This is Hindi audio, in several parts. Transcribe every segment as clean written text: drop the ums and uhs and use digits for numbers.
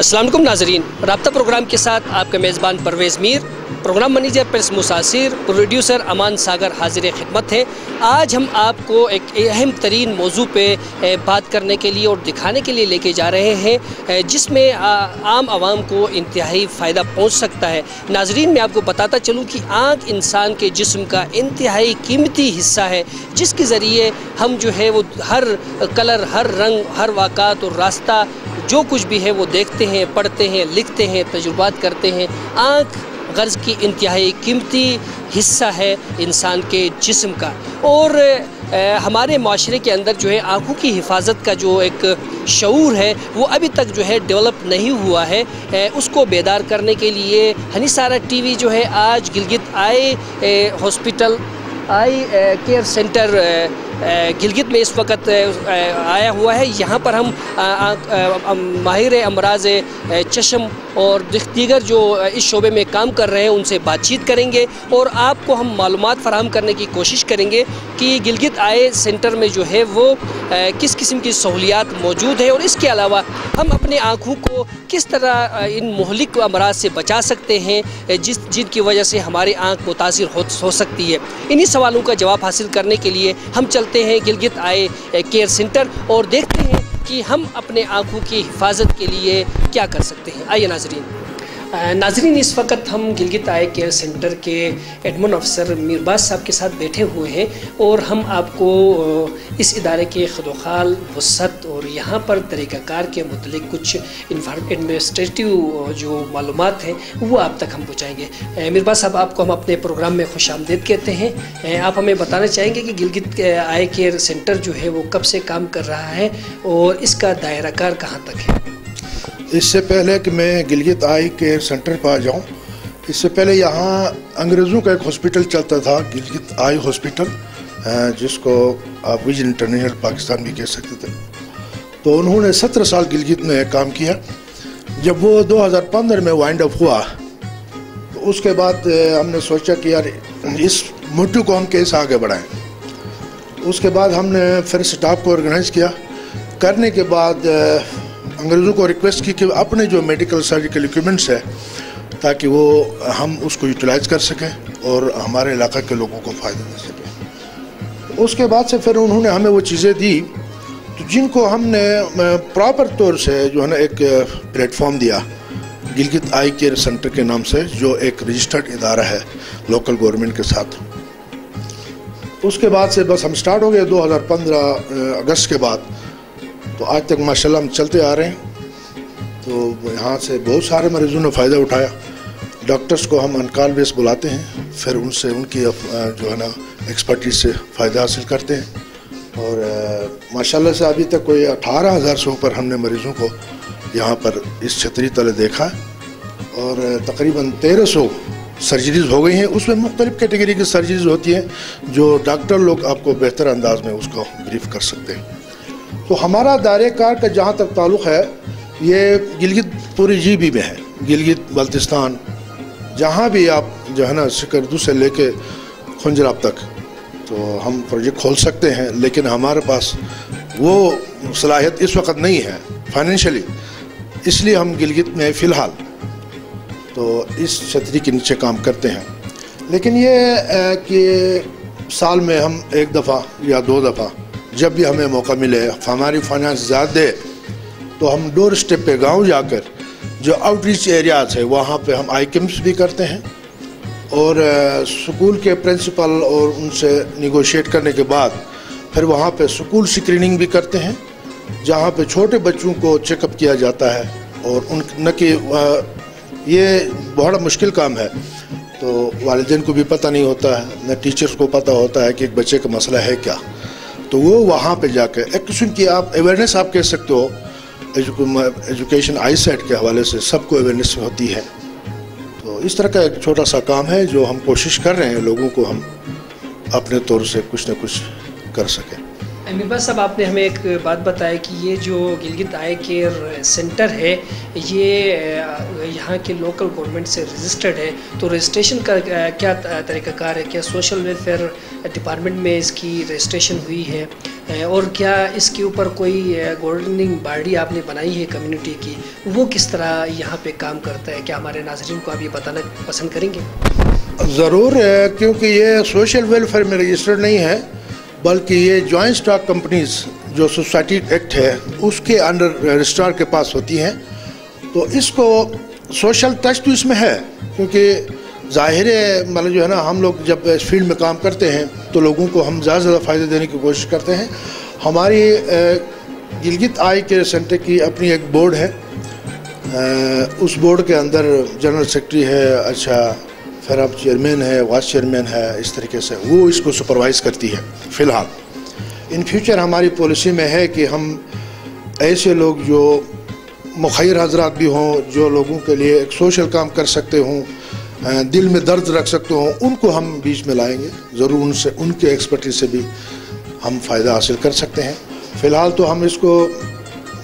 अस्सलाम वालेकुम नाज़रीन, राब्ता प्रोग्राम के साथ आपका मेज़बान परवेज़ मीर, प्रोग्राम मैनेजर प्रेस मुसासिर, प्रोड्यूसर अमान सागर हाजिर खिदमत है। आज हम आपको एक अहम तरीन मौजू पे बात करने के लिए और दिखाने के लिए लेके जा रहे हैं, जिसमें आम आवाम को इंतहाई फ़ायदा पहुंच सकता है। नाज़रीन, मैं आपको बताता चलूँ कि आँख इंसान के जिस्म का इंतहाई कीमती हिस्सा है, जिसके ज़रिए हम जो है वो हर कलर, हर रंग, हर वाक़ात और रास्ता जो कुछ भी है वो देखते हैं, पढ़ते हैं, लिखते हैं, तजुर्बात करते हैं। आँख गर्ज़ की इंतहाई कीमती हिस्सा है इंसान के जिस्म का, और हमारे माशरे के अंदर जो है आँखों की हिफाजत का जो एक शऊर है वो अभी तक जो है डेवलप नहीं हुआ है। उसको बेदार करने के लिए हनीसारा टीवी जो है आज गिलगित आई केयर सेंटर गिलगित में इस वक्त आया हुआ है। यहाँ पर हम माहिर अमराज चश्म और दीगर जो इस शोबे में काम कर रहे हैं उनसे बातचीत करेंगे और आपको हम मालूमात फराहम करने की कोशिश करेंगे कि गिलगित आई सेंटर में जो है वो किस किस्म की सहूलियात मौजूद है और इसके अलावा हम अपने आँखों को किस तरह इन मुहलिक अमराज से बचा सकते हैं जिनकी वजह से हमारी आँख मुतासिर हो सकती है। इन्हीं सवालों का जवाब हासिल करने के लिए हम चलते हैं गिलगित आई केयर सेंटर और देखते हैं कि हम अपने आँखों की हिफाजत के लिए क्या कर सकते हैं। आइए नाज़रीन, इस वक्त हम गिलगित आई केयर सेंटर के एडमिन अफसर मीरबाज साहब के साथ बैठे हुए हैं और हम आपको इस इदारे के खदोखाल, वसअत और यहाँ पर तरीक़ाकार के मुतल्लिक़ कुछ एडमिनिस्ट्रेटिव जो मालूमात हैं वो आप तक हम पहुँचाएँगे। मीरबाज साहब, आपको हम अपने प्रोग्राम में खुशामदीद कहते हैं। आप हमें बताना चाहेंगे कि गिलगित आई केयर सेंटर जो है वो कब से काम कर रहा है और इसका दायराकार कहाँ तक है? इससे पहले कि मैं गिलगित आई केयर सेंटर पर आ जाऊँ, इससे पहले यहाँ अंग्रेज़ों का एक हॉस्पिटल चलता था, गिलगित आई हॉस्पिटल, जिसको आप विजन इंटरनेशनल पाकिस्तान भी कह सकते थे। तो उन्होंने 17 साल गिलगित में काम किया। जब वो 2015 में वाइंड अप हुआ तो उसके बाद हमने सोचा कि यार इस मोटिव को हम कैसे आगे बढ़ाएँ। उसके बाद हमने फिर स्टाफ को ऑर्गेनाइज़ किया। करने के बाद अंग्रेज़ों को रिक्वेस्ट की कि अपने जो मेडिकल सर्जिकल इक्विपमेंट्स है ताकि वो हम उसको यूटिलाइज़ कर सकें और हमारे इलाके के लोगों को फ़ायदा दे सकें। उसके बाद से फिर उन्होंने हमें वो चीज़ें दी तो जिनको हमने प्रॉपर तौर से जो है ना एक प्लेटफॉर्म दिया गिलगित आई केयर सेंटर के नाम से, जो एक रजिस्टर्ड इदारा है लोकल गवर्नमेंट के साथ। उसके बाद से बस हम स्टार्ट हो गए 2015 अगस्त के बाद, तो आज तक माशाल्लाह हम चलते आ रहे हैं। तो यहाँ से बहुत सारे मरीजों ने फ़ायदा उठाया। डॉक्टर्स को हम अनकॉल बेस बुलाते हैं, फिर उनसे उनकी जो है ना एक्सपर्टीज से फ़ायदा हासिल करते हैं और माशाल्लाह से अभी तक कोई 18,000 से ऊपर हमने मरीज़ों को यहाँ पर इस छतरी तले देखा है और तकरीबन 1300 सर्जरीज़ हो गई हैं। उसमें मुख्तलिफ़ कैटेगरी की सर्जरीज़ होती हैं जो डॉक्टर लोग आपको बेहतर अंदाज में उसको ब्रीफ कर सकते हैं। तो हमारा दायरे कार का जहाँ तक ताल्लुक़ है ये गिलगित पूरी GB में है, गिलगित बल्तिस्तान, जहाँ भी आप जो है ना सिकरदू से लेके खुंजराब तक तो हम प्रोजेक्ट खोल सकते हैं, लेकिन हमारे पास वो सलाहियत इस वक्त नहीं है फाइनेंशियली, इसलिए हम गिलगित में फ़िलहाल तो इस छतरी के नीचे काम करते हैं। लेकिन ये कि साल में हम एक दफ़ा या 2 दफ़ा जब भी हमें मौका मिले, हमारी फाइनेंस ज़्यादा दे तो हम डोर स्टेप पे गांव जाकर जो आउटरीच एरियाज़ है वहाँ पे हम आई कैंप्स भी करते हैं और स्कूल के प्रिंसिपल और उनसे निगोशिएट करने के बाद फिर वहाँ पे स्कूल स्क्रीनिंग भी करते हैं, जहाँ पे छोटे बच्चों को चेकअप किया जाता है और न कि ये बहुत मुश्किल काम है, तो वालिदैन को भी पता नहीं होता है, न टीचर्स को पता होता है कि एक बच्चे का मसला है क्या। तो वो वहाँ पे जाकर एक किस्म की आप अवेयरनेस आप कह सकते हो, एजुकेशन आई सेट के हवाले से सबको अवेयरनेस होती है। तो इस तरह का एक छोटा सा काम है जो हम कोशिश कर रहे हैं लोगों को हम अपने तौर से कुछ न कुछ कर सकें। मिर्बाज साहब, आपने हमें एक बात बताया कि ये जो गिलगित आई केयर सेंटर है ये यहाँ के लोकल गवर्नमेंट से रजिस्टर्ड है, तो रजिस्ट्रेशन का क्या तरीक़ाकार है? क्या सोशल वेलफेयर डिपार्टमेंट में इसकी रजिस्ट्रेशन हुई है, और क्या इसके ऊपर कोई गवर्निंग बॉडी आपने बनाई है कम्युनिटी की? वो किस तरह यहाँ पे काम करता है? क्या हमारे नाज़रीन को आप ये बताना पसंद करेंगे? ज़रूर है, क्योंकि ये सोशल वेलफेयर में रजिस्टर्ड नहीं है, बल्कि ये जॉइंट स्टॉक कंपनीज़ जो सोसाइटी एक्ट है उसके अंडर रजिस्ट्रार के पास होती हैं। तो इसको सोशल टच तो इसमें है, क्योंकि ज़ाहिर है मतलब जो है ना, हम लोग जब इस फील्ड में काम करते हैं तो लोगों को हम ज़्यादा से ज़्यादा फ़ायदे देने की कोशिश करते हैं। हमारी गिलगित आई केयर सेंटर की अपनी एक बोर्ड है, उस बोर्ड के अंदर जनरल सेक्रेटरी है, अच्छा फिर अब चेयरमैन है, वाइस चेयरमैन है, इस तरीके से वो इसको सुपरवाइज़ करती है। फ़िलहाल इन फ्यूचर हमारी पॉलिसी में है कि हम ऐसे लोग जो मुखैर हजरात भी हों, जो लोगों के लिए एक सोशल काम कर सकते हों, दिल में दर्द रख सकते हों, उनको हम बीच में लाएंगे। ज़रूर उनसे, उनके एक्सपर्टीज से भी हम फ़ायदा हासिल कर सकते हैं। फ़िलहाल तो हम इसको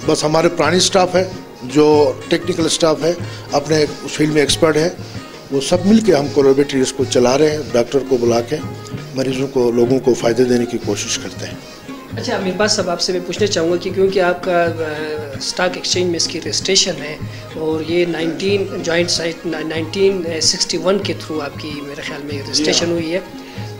बस हमारे पुरानी स्टाफ है, जो टेक्निकल स्टाफ है, अपने फील्ड में एक्सपर्ट है, वो सब मिल के हम कोलैबोरेटरी इसको चला रहे हैं। डॉक्टर को बुला के मरीज़ों को, लोगों को फ़ायदे देने की कोशिश करते हैं। अच्छा मिर्बाज साहब, आपसे मैं पूछना चाहूँगा कि क्योंकि आपका स्टॉक एक्सचेंज में इसकी रजिस्ट्रेशन है और ये 1961 के थ्रू आपकी मेरे ख्याल में रजिस्ट्रेशन हुई है,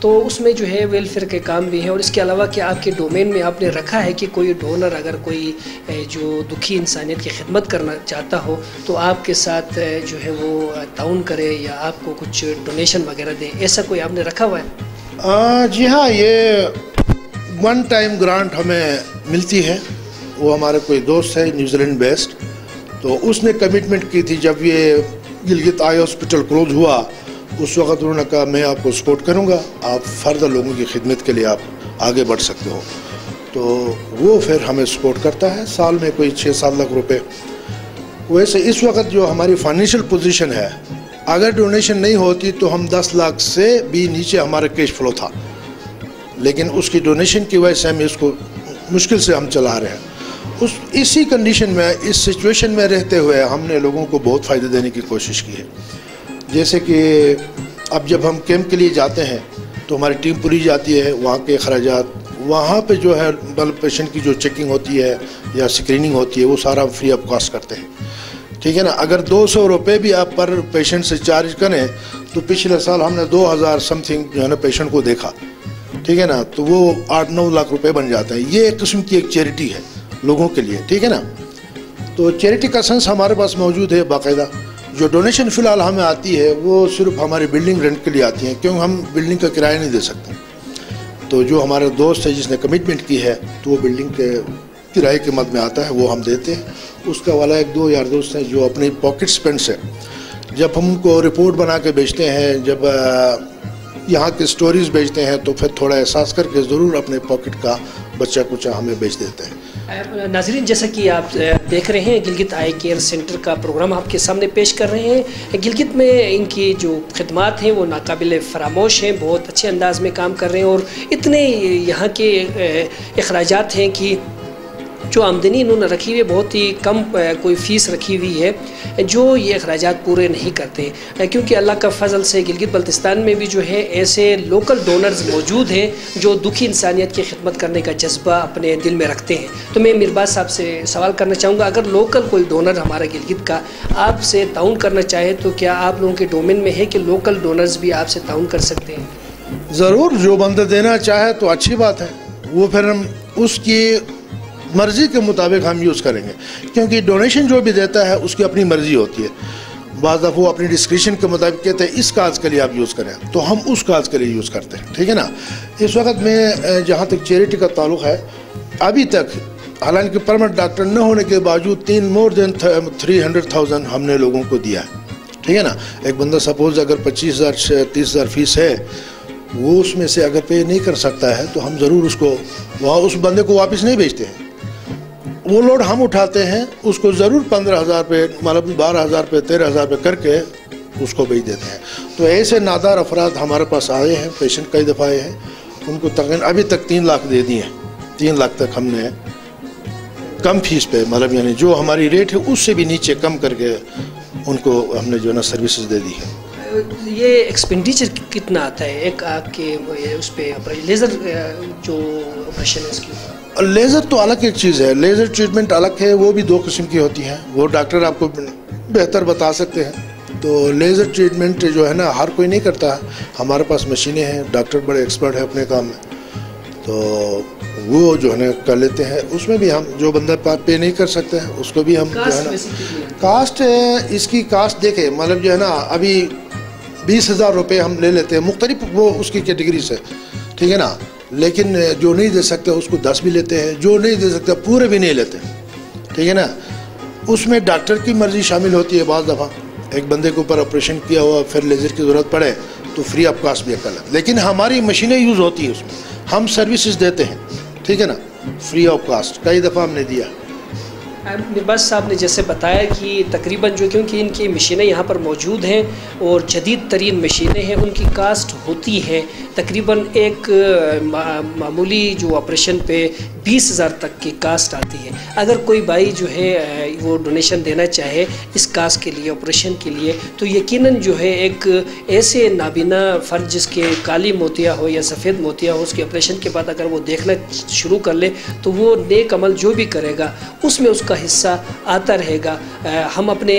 तो उसमें जो है वेलफेयर के काम भी हैं, और इसके अलावा क्या आपके डोमेन में आपने रखा है कि कोई डोनर अगर कोई जो दुखी इंसानियत की खिदमत करना चाहता हो तो आपके साथ जो है वो ताउन करे या आपको कुछ डोनेशन वगैरह दे, ऐसा कोई आपने रखा हुआ है? जी हाँ, ये वन टाइम ग्रांट हमें मिलती है। वो हमारे कोई दोस्त है न्यूजीलैंड बेस्ड, तो उसने कमिटमेंट की थी जब ये गिलगित आई हॉस्पिटल क्लोज हुआ, उस वक़्त उन्होंने कहा मैं आपको सपोर्ट करूंगा, आप फर्दर लोगों की खिदमत के लिए आप आगे बढ़ सकते हो। तो वो फिर हमें सपोर्ट करता है, साल में कोई 6-7 लाख रुपए। वैसे इस वक्त जो हमारी फाइनेंशियल पोजीशन है, अगर डोनेशन नहीं होती तो हम 10 लाख से भी नीचे हमारा कैश फ्लो था, लेकिन उसकी डोनेशन की वजह से हम इसको मुश्किल से हम चला रहे हैं। इसी कंडीशन में, इस सिचुएशन में रहते हुए हमने लोगों को बहुत फ़ायदे देने की कोशिश की है। जैसे कि अब जब हम कैंप के लिए जाते हैं तो हमारी टीम पूरी जाती है, वहाँ के खर्चात, वहाँ पे जो है मतलब पेशेंट की जो चेकिंग होती है या स्क्रीनिंग होती है, वो सारा फ्री ऑफ कॉस्ट करते हैं। ठीक है ना। अगर 200 रुपये भी आप पर पेशेंट से चार्ज करें तो पिछले साल हमने 2000 समथिंग जो है ना पेशेंट को देखा, ठीक है ना, तो वो 8-9 लाख रुपए बन जाते हैं। ये एक किस्म की एक चैरिटी है लोगों के लिए, ठीक है ना। तो चैरिटी का सेंस हमारे पास मौजूद है बाकायदा। जो डोनेशन फ़िलहाल हमें आती है वो सिर्फ हमारी बिल्डिंग रेंट के लिए आती है, क्योंकि हम बिल्डिंग का किराया नहीं दे सकते। तो जो हमारे दोस्त है जिसने कमिटमेंट की है तो वो बिल्डिंग के किराए के मद में आता है, वो हम देते हैं। उसका वाला 1-2 यार दोस्त हैं जो अपने पॉकेट स्पेंड से, जब हम उनको रिपोर्ट बना के बेचते हैं, जब यहाँ के स्टोरीज़ बेचते हैं, तो फिर थोड़ा एहसास करके ज़रूर अपने पॉकेट का बच्चा कुचा हमें बेच देते हैं। नाज़रीन, जैसा कि आप देख रहे हैं गिलगित आई केयर सेंटर का प्रोग्राम आपके सामने पेश कर रहे हैं। गिलगित में इनकी जो खिदमात हैं वो नाकाबिल फरामोश हैं, बहुत अच्छे अंदाज में काम कर रहे हैं, और इतने यहाँ के अखराजात हैं कि जो आमदनी इन्होंने रखी हुई है बहुत ही कम कोई फ़ीस रखी हुई है जो ये अखराजात पूरे नहीं करते, क्योंकि अल्लाह का फ़ज़ल से गिलगित बल्तिस्तान में भी जो है ऐसे लोकल डोनर्स मौजूद हैं जो दुखी इंसानियत की खिदमत करने का जज्बा अपने दिल में रखते हैं। तो मैं मिर्बाज साहब से सवाल करना चाहूँगा, अगर लोकल कोई डोनर हमारा गिलगित का आपसे ताउन करना चाहे तो क्या आप लोगों के डोमेन में है कि लोकल डोनर्स भी आपसे ताउन कर सकते हैं? ज़रूर, जो बंदा देना चाहे तो अच्छी बात है, वो फिर हम उसकी मर्ज़ी के मुताबिक हम यूज़ करेंगे, क्योंकि डोनेशन जो भी देता है उसकी अपनी मर्ज़ी होती है। बाज़ दफ़ा वो अपनी डिस्क्रिप्शन के मुताबिक कहते हैं इस काज के लिए आप यूज़ करें, तो हम उस काज के लिए यूज़ करते हैं, ठीक है ना। इस वक्त में जहाँ तक चैरिटी का ताल्लुक़ है, अभी तक हालांकि परमानेंट डॉक्टर न होने के बावजूद मोर देन 300,000 हमने लोगों को दिया है, ठीक है ना। एक बंदा सपोज़ अगर 25,000 से 30,000 फ़ीस है, वो उसमें से अगर पे नहीं कर सकता है तो हम ज़रूर उसको वहाँ उस बंदे को वापस नहीं भेजते हैं, वो लोड हम उठाते हैं, उसको ज़रूर 15,000 पे, मतलब 12,000 पे, 13,000 पे करके उसको भेज देते हैं। तो ऐसे नादार अफराद हमारे पास आए हैं, पेशेंट कई दफ़ा आए हैं, उनको तकरीबन अभी तक 3 लाख दे दिए हैं, 3 लाख तक हमने कम फीस पे, मतलब यानी जो हमारी रेट है उससे भी नीचे कम करके उनको हमने जो ना सर्विसेज दे दी है। ये एक्सपेंडिचर कितना आता है एक आपके उस पर लेज़र जो ऑपरेशन है उसकी? लेज़र तो अलग एक चीज़ है, लेज़र ट्रीटमेंट अलग है, वो भी 2 किस्म की होती हैं, वो डॉक्टर आपको बेहतर बता सकते हैं। तो लेज़र ट्रीटमेंट जो है ना हर कोई नहीं करता है, हमारे पास मशीनें हैं, डॉक्टर बड़े एक्सपर्ट है अपने काम में, तो वो जो है ना कर लेते हैं। उसमें भी हम जो बंदा पे नहीं कर सकते हैं उसको भी हम जो है ना कास्ट, इसकी कास्ट देखें, मतलब जो है ना अभी 20,000 रुपये हम ले लेते हैं, मुख्तलिफ वो उसकी कैटेगरी से, ठीक है ना। लेकिन जो नहीं दे सकते उसको 10 भी लेते हैं, जो नहीं दे सकते पूरे भी नहीं लेते, ठीक है ना। उसमें डॉक्टर की मर्ज़ी शामिल होती है। बाज़ दफ़ा एक बंदे के ऊपर ऑपरेशन किया हुआ फिर लेज़र की ज़रूरत पड़े तो फ्री ऑफ कास्ट भी कर लेते, लेकिन हमारी मशीनें यूज़ होती हैं, उसमें हम सर्विसेज देते हैं, ठीक है ना, फ्री ऑफ कास्ट। कई दफ़ा हमने दिया। मिरबाज साहब ने जैसे बताया कि तकरीबन जो, क्योंकि इनकी मशीनें यहाँ पर मौजूद हैं और जदीद तरीन मशीनें हैं, उनकी कास्ट होती है तकरीबन एक मामूली जो ऑपरेशन पे 20,000 तक की कास्ट आती है। अगर कोई भाई जो है वो डोनेशन देना चाहे इस कास्ट के लिए, ऑपरेशन के लिए, तो यकीनन जो है एक ऐसे नाबीना फ़र्द जिसके काली मोतिया हो या सफ़ेद मोतिया हो, उसके ऑपरेशन के बाद अगर वो देखना शुरू कर ले तो वो नेक अमल जो भी करेगा उसमें उसका हिस्सा आता रहेगा। हम अपने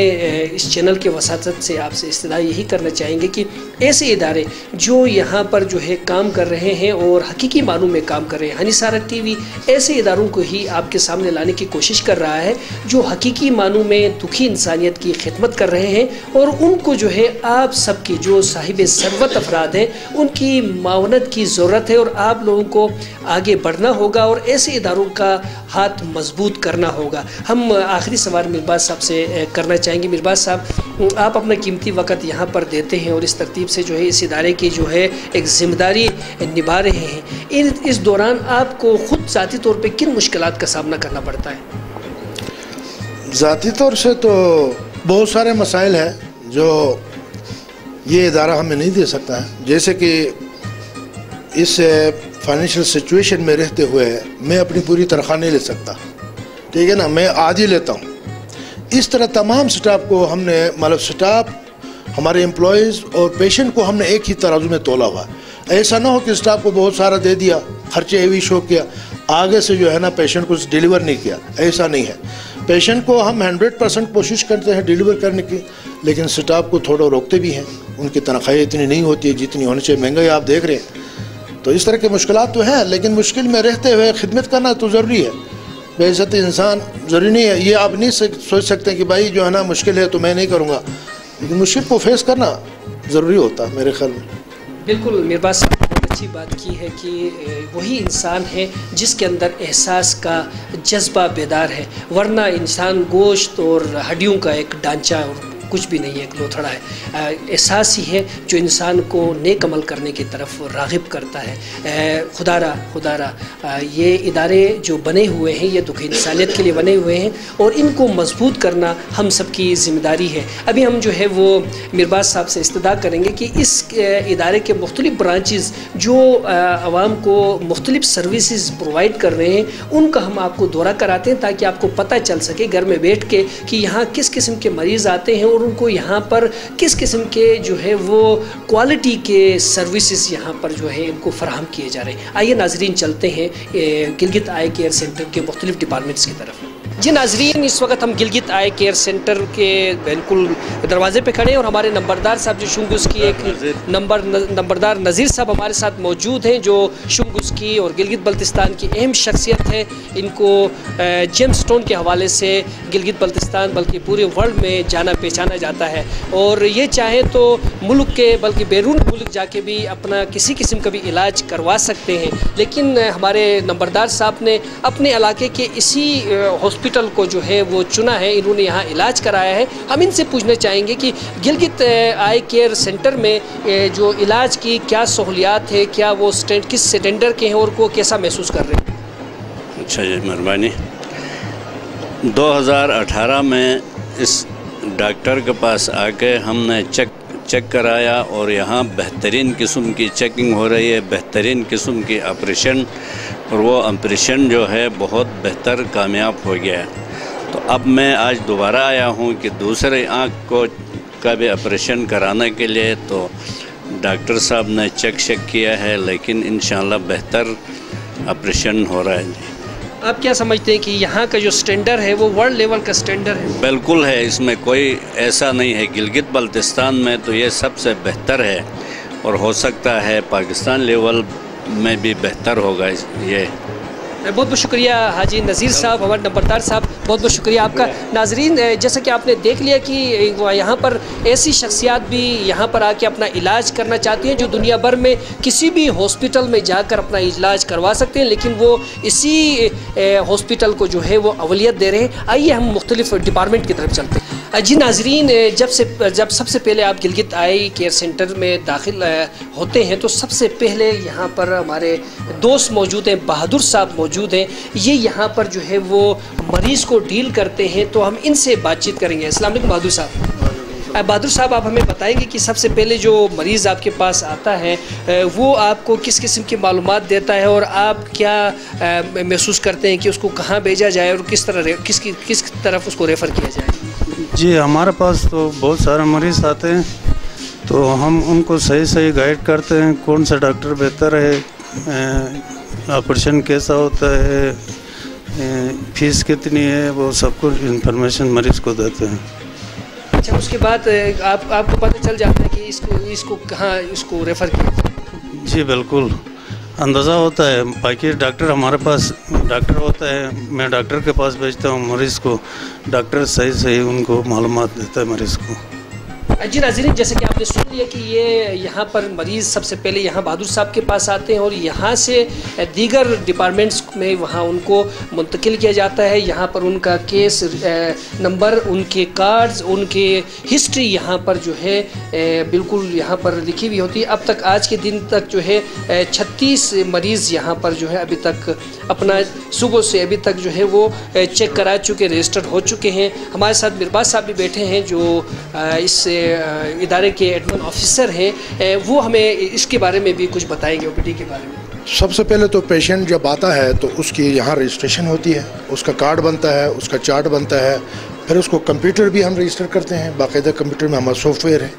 इस चैनल के वसातत से आपसे इस्तदा यही करना चाहेंगे कि ऐसे इदारे जो यहाँ पर जो है काम कर रहे हैं और हकीकी मानों में काम कर रहे हैं, हनीसारा टीवी ऐसे इदारों को ही आपके सामने लाने की कोशिश कर रहा है जो हकीकी मानों में दुखी इंसानियत की खिदमत कर रहे हैं और उनको जो है आप सबकी जो साहिब सरवत अफराद हैं उनकी मावनत की ज़रूरत है और आप लोगों को आगे बढ़ना होगा और ऐसे इदारों का हाथ मजबूत करना होगा। हम आखिरी सवाल मिरबाज साहब से करना चाहेंगे। मिरबाज साहब, आप अपना कीमती वक़्त यहाँ पर देते हैं और इस तरतीब से जो है इस इदारे की जो है एक ज़िम्मेदारी निभा रहे हैं, इस दौरान आपको ख़ुद ज़ाती तौर पे किन मुश्किलात का सामना करना पड़ता है? ज़ाती तौर से तो बहुत सारे मसाइल हैं जो ये इदारा हमें नहीं दे सकता है। जैसे कि इस फाइनेंशियल सिचुएशन में रहते हुए मैं अपनी पूरी तनख्वाह नहीं ले सकता, ठीक है ना, मैं आधी लेता हूँ। इस तरह तमाम स्टाफ को हमने, मतलब स्टाफ, हमारे एम्प्लॉयज़ और पेशेंट को हमने एक ही तराजू में तोला हुआ। ऐसा ना हो कि स्टाफ को बहुत सारा दे दिया, खर्चे हेवी शो किया, आगे से जो है ना पेशेंट को डिलीवर नहीं किया, ऐसा नहीं है। पेशेंट को हम 100% कोशिश करते हैं डिलीवर करने की, लेकिन स्टाफ को थोड़ा रोकते भी हैं। उनकी तनख्वाहें इतनी नहीं होती है जितनी होनी चाहिए, महंगाई आप देख रहे हैं, तो इस तरह के मुश्किलात तो हैं। लेकिन मुश्किल में रहते हुए खिदमत करना तो ज़रूरी है। बेइज्जत इंसान ज़रूरी नहीं है, ये आप नहीं सोच सकते कि भाई जो है ना मुश्किल है तो मैं नहीं करूँगा, लेकिन मुश्किल को फेस करना ज़रूरी होता है मेरे ख्याल में। बिल्कुल, मिरबाज साहब ने बहुत अच्छी बात की है कि वही इंसान है जिसके अंदर एहसास का जज्बा बेदार है, वरना इंसान गोश्त और हड्डियों का एक ढांचा और कुछ भी नहीं है, एक लोथड़ा है। एहसास ही है जो इंसान को नेक अमल करने की तरफ राग़िब करता है। खुदारा ये इदारे जो बने हुए हैं ये दुख इंसानियत के लिए बने हुए हैं और इनको मजबूत करना हम सब की ज़िम्मेदारी है। अभी हम जो है वो मिरबाज साहब से इस्तदा करेंगे कि इस इदारे के मुख्तलिफ ब्रांचेस जो आवाम को मुख्तलिफ सर्विसेज प्रोवाइड कर रहे हैं उनका हम आपको दौरा कराते हैं ताकि आपको पता चल सके घर में बैठ के कि यहाँ किस किस्म के मरीज़ आते हैं और उनको यहाँ पर किस किस्म के जो है वो क्वालिटी के सर्विसेज यहाँ पर जो है इनको फराहम किए जा रहे हैं। आइए नाजरीन चलते हैं गिलगित आई केयर सेंटर के मुख्तलिफ डिपार्टमेंट्स की तरफ। जी नाजरीन, इस वक्त हम गिलगित आई केयर सेंटर के बिल्कुल दरवाजे पे खड़े हैं और हमारे नंबरदार साहब जो शुंगुस की एक नंबरदार नज़ीर साहब हमारे साथ मौजूद हैं जो शुंगुस की और गिलगित बल्तिस्तान की अहम शख्सियत है। इनको जेम्स स्टोन के हवाले से गिलगित बल्तिस्तान बल्कि पूरे वर्ल्ड में जाना पहचाना जाता है और ये चाहे तो मुल्क के बल्कि बैरून मुल्क जाके भी अपना किसी किस्म का भी इलाज करवा सकते हैं, लेकिन हमारे नंबरदार साहब ने अपने इलाके के इसी हॉस्पिटल को जो है वो चुना है, इन्होंने यहाँ इलाज कराया है। हम इनसे पूछना चाहेंगे कि गिलगित आई केयर सेंटर में जो इलाज की क्या सहूलियात है, क्या वो किस स्टैंडर्ड के हैं और वो कैसा महसूस कर रहे हैं? अच्छा जी, मेहरबानी। 2018 में इस डॉक्टर के पास आके हमने चेक कराया और यहाँ बेहतरीन किस्म की चेकिंग हो रही है, बेहतरीन किस्म की ऑपरेशन और वो ऑपरेशन जो है बहुत बेहतर कामयाब हो गया है। तो अब मैं आज दोबारा आया हूँ कि दूसरे आँख को का भी ऑपरेशन कराने के लिए। तो डॉक्टर साहब ने चेक किया है, लेकिन इंशाल्लाह बेहतर ऑपरेशन हो रहा है जी। आप क्या समझते हैं कि यहाँ का जो स्टैंडर्ड है वो वर्ल्ड लेवल का स्टैंडर्ड है? बिल्कुल है, इसमें कोई ऐसा नहीं है। गिलगित बल्तिस्तान में तो ये सबसे बेहतर है और हो सकता है पाकिस्तान लेवल में भी बेहतर होगा ये। बहुत बहुत शुक्रिया हाजी नज़ीर साहब, हमारे नंबरदार साहब, बहुत बहुत शुक्रिया आपका। नाजरीन, जैसा कि आपने देख लिया कि यहाँ पर ऐसी शख्सियात भी यहाँ पर आके अपना इलाज करना चाहती हैं जो दुनिया भर में किसी भी हॉस्पिटल में जाकर अपना इलाज करवा सकते हैं, लेकिन वो इसी हॉस्पिटल को जो है वो अवलियत दे रहे हैं। आइए हम मुख्तलिफ डिपार्टमेंट की तरफ चलते हैं। जी नाजरीन, जब सबसे पहले आप गिलगित आई केयर सेंटर में दाखिल होते हैं तो सबसे पहले यहाँ पर हमारे दोस्त मौजूद हैं, बहादुर साहब मौजूद हैं। ये यहाँ पर जो है वो मरीज़ को डील करते हैं, तो हम इनसे बातचीत करेंगे। अस्सलाम वालेकुम बहादुर साहब। बहादुर साहब, आप हमें बताएंगे कि सबसे पहले जो मरीज़ आपके पास आता है वो आपको किस किस्म की मालूमात देता है और आप क्या महसूस करते हैं कि उसको कहाँ भेजा जाए और किस तरफ उसको रेफ़र किया जाए? जी, हमारे पास तो बहुत सारे मरीज़ आते हैं, तो हम उनको सही गाइड करते हैं कौन सा डॉक्टर बेहतर है, ऑपरेशन कैसा होता है, फीस कितनी है, वो सब कुछ इन्फॉर्मेशन मरीज़ को देते हैं। अच्छा, उसके बाद आपको पता चल जाता है कि इसको कहाँ इसको रेफ़र किया? जी बिल्कुल, अंदाज़ा होता है। बाकी डॉक्टर हमारे पास डॉक्टर होता है, मैं डॉक्टर के पास भेजता हूँ मरीज़ को, डॉक्टर सही उनको मालूमात देता है मरीज़ को। जी नाज़रीन, जैसे कि आपने सुन लिया कि ये यहाँ पर मरीज़ सबसे पहले यहाँ बहादुर साहब के पास आते हैं और यहाँ से दीगर डिपार्टमेंट्स में वहाँ उनको मुंतकिल किया जाता है। यहाँ पर उनका केस नंबर, उनके कार्ड्स, उनके हिस्ट्री यहाँ पर जो है बिल्कुल यहाँ पर लिखी हुई होती है। अब तक आज के दिन तक जो है 36 मरीज़ यहाँ पर जो है अभी तक अपना सुबह से अभी तक जो है वो चेक करा चुके, रजिस्टर्ड हो चुके हैं। हमारे साथ मिरबाज साहब भी बैठे हैं जो इस इदारे के एडमिन ऑफिसर हैं, वो हमें इसके बारे में भी कुछ बताएंगे, ओपीडी के बारे में। सबसे पहले तो पेशेंट जब आता है तो उसकी यहाँ रजिस्ट्रेशन होती है, उसका कार्ड बनता है, उसका चार्ट बनता है, फिर उसको कंप्यूटर भी हम रजिस्टर करते हैं। बाकायदा कंप्यूटर में हमारा सॉफ्टवेयर है,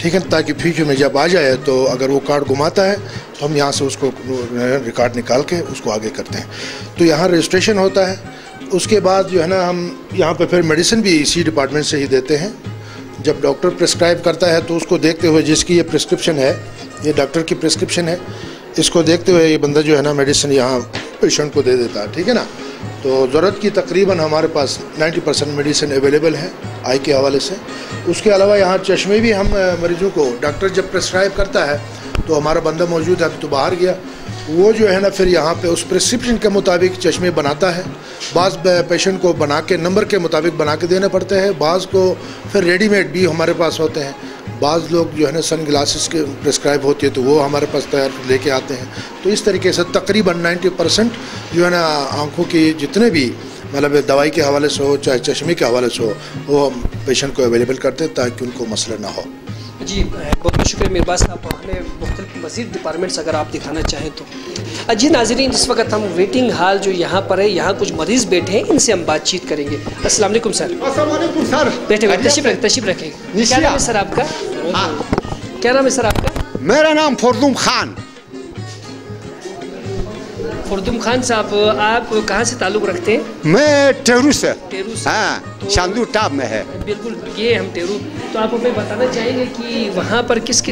ठीक है, ताकि फ्यूचर में जब आ जाए तो अगर वो कार्ड घुमाता है तो हम यहाँ से उसको रिकॉर्ड निकाल के उसको आगे करते हैं। तो यहाँ रजिस्ट्रेशन होता है। उसके बाद जो है ना, हम यहाँ पर फिर मेडिसिन भी इसी डिपार्टमेंट से ही देते हैं। जब डॉक्टर प्रिस्क्राइब करता है तो उसको देखते हुए, जिसकी ये प्रिस्क्रिप्शन है, ये डॉक्टर की प्रिस्क्रिप्शन है, इसको देखते हुए ये बंदा जो है ना मेडिसिन यहाँ पेशेंट को दे देता है, ठीक है ना। तो ज़रूरत की तकरीबन हमारे पास 90% मेडिसिन अवेलेबल है आई के हवाले से। उसके अलावा यहाँ चश्मे भी हम मरीज़ों को, डॉक्टर जब प्रिस्क्राइब करता है तो हमारा बंदा मौजूद है, अभी तो बाहर गया, वो जो है ना फिर यहाँ पे उस प्रिस्क्रिप्शन के मुताबिक चश्मे बनाता है। बाज़ पेशेंट को बना के नंबर के मुताबिक बना के देने पड़ते हैं, बाज़ को फिर रेडीमेड भी हमारे पास होते हैं। बाज़ लोग जो है ना सन ग्लासेस के प्रिस्क्राइब होती है तो वो हमारे पास तैयार लेके आते हैं। तो इस तरीके से तकरीबन 90% जो है ना आँखों की जितने भी मतलब दवाई के हवाले से हो चाहे चश्मे के हवाले से हो, वो हम पेशेंट को अवेलेबल करते हैं ताकि उनको मसला ना हो। जी बहुत बहुत शुक्रिया मिरबाज साहब, हमें मुख्तलिफ मज़ीद डिपार्टमेंट्स अगर आप दिखाना चाहें तो। जी नाज़रीन, इस वक्त हम वेटिंग हॉल जो यहाँ पर है, यहाँ कुछ मरीज़ बैठे हैं, इनसे हम बातचीत करेंगे। अस्सलाम वालेकुम सर। अस्सलाम वालेकुम सर। बैठे तशरीफ रखें। क्या नाम है सर आपका? क्या नाम है सर आपका? मेरा नाम फरदुम खान। फरदुम खान साहब, आप कहाँ से ताल्लुक़ रखते हैं? मैं टेरू से। टेरू से? हाँ, शांदू टाप में है। बिल्कुल, ये हम टेरू। तो आप हमें बताना चाहेंगे कि वहाँ पर किस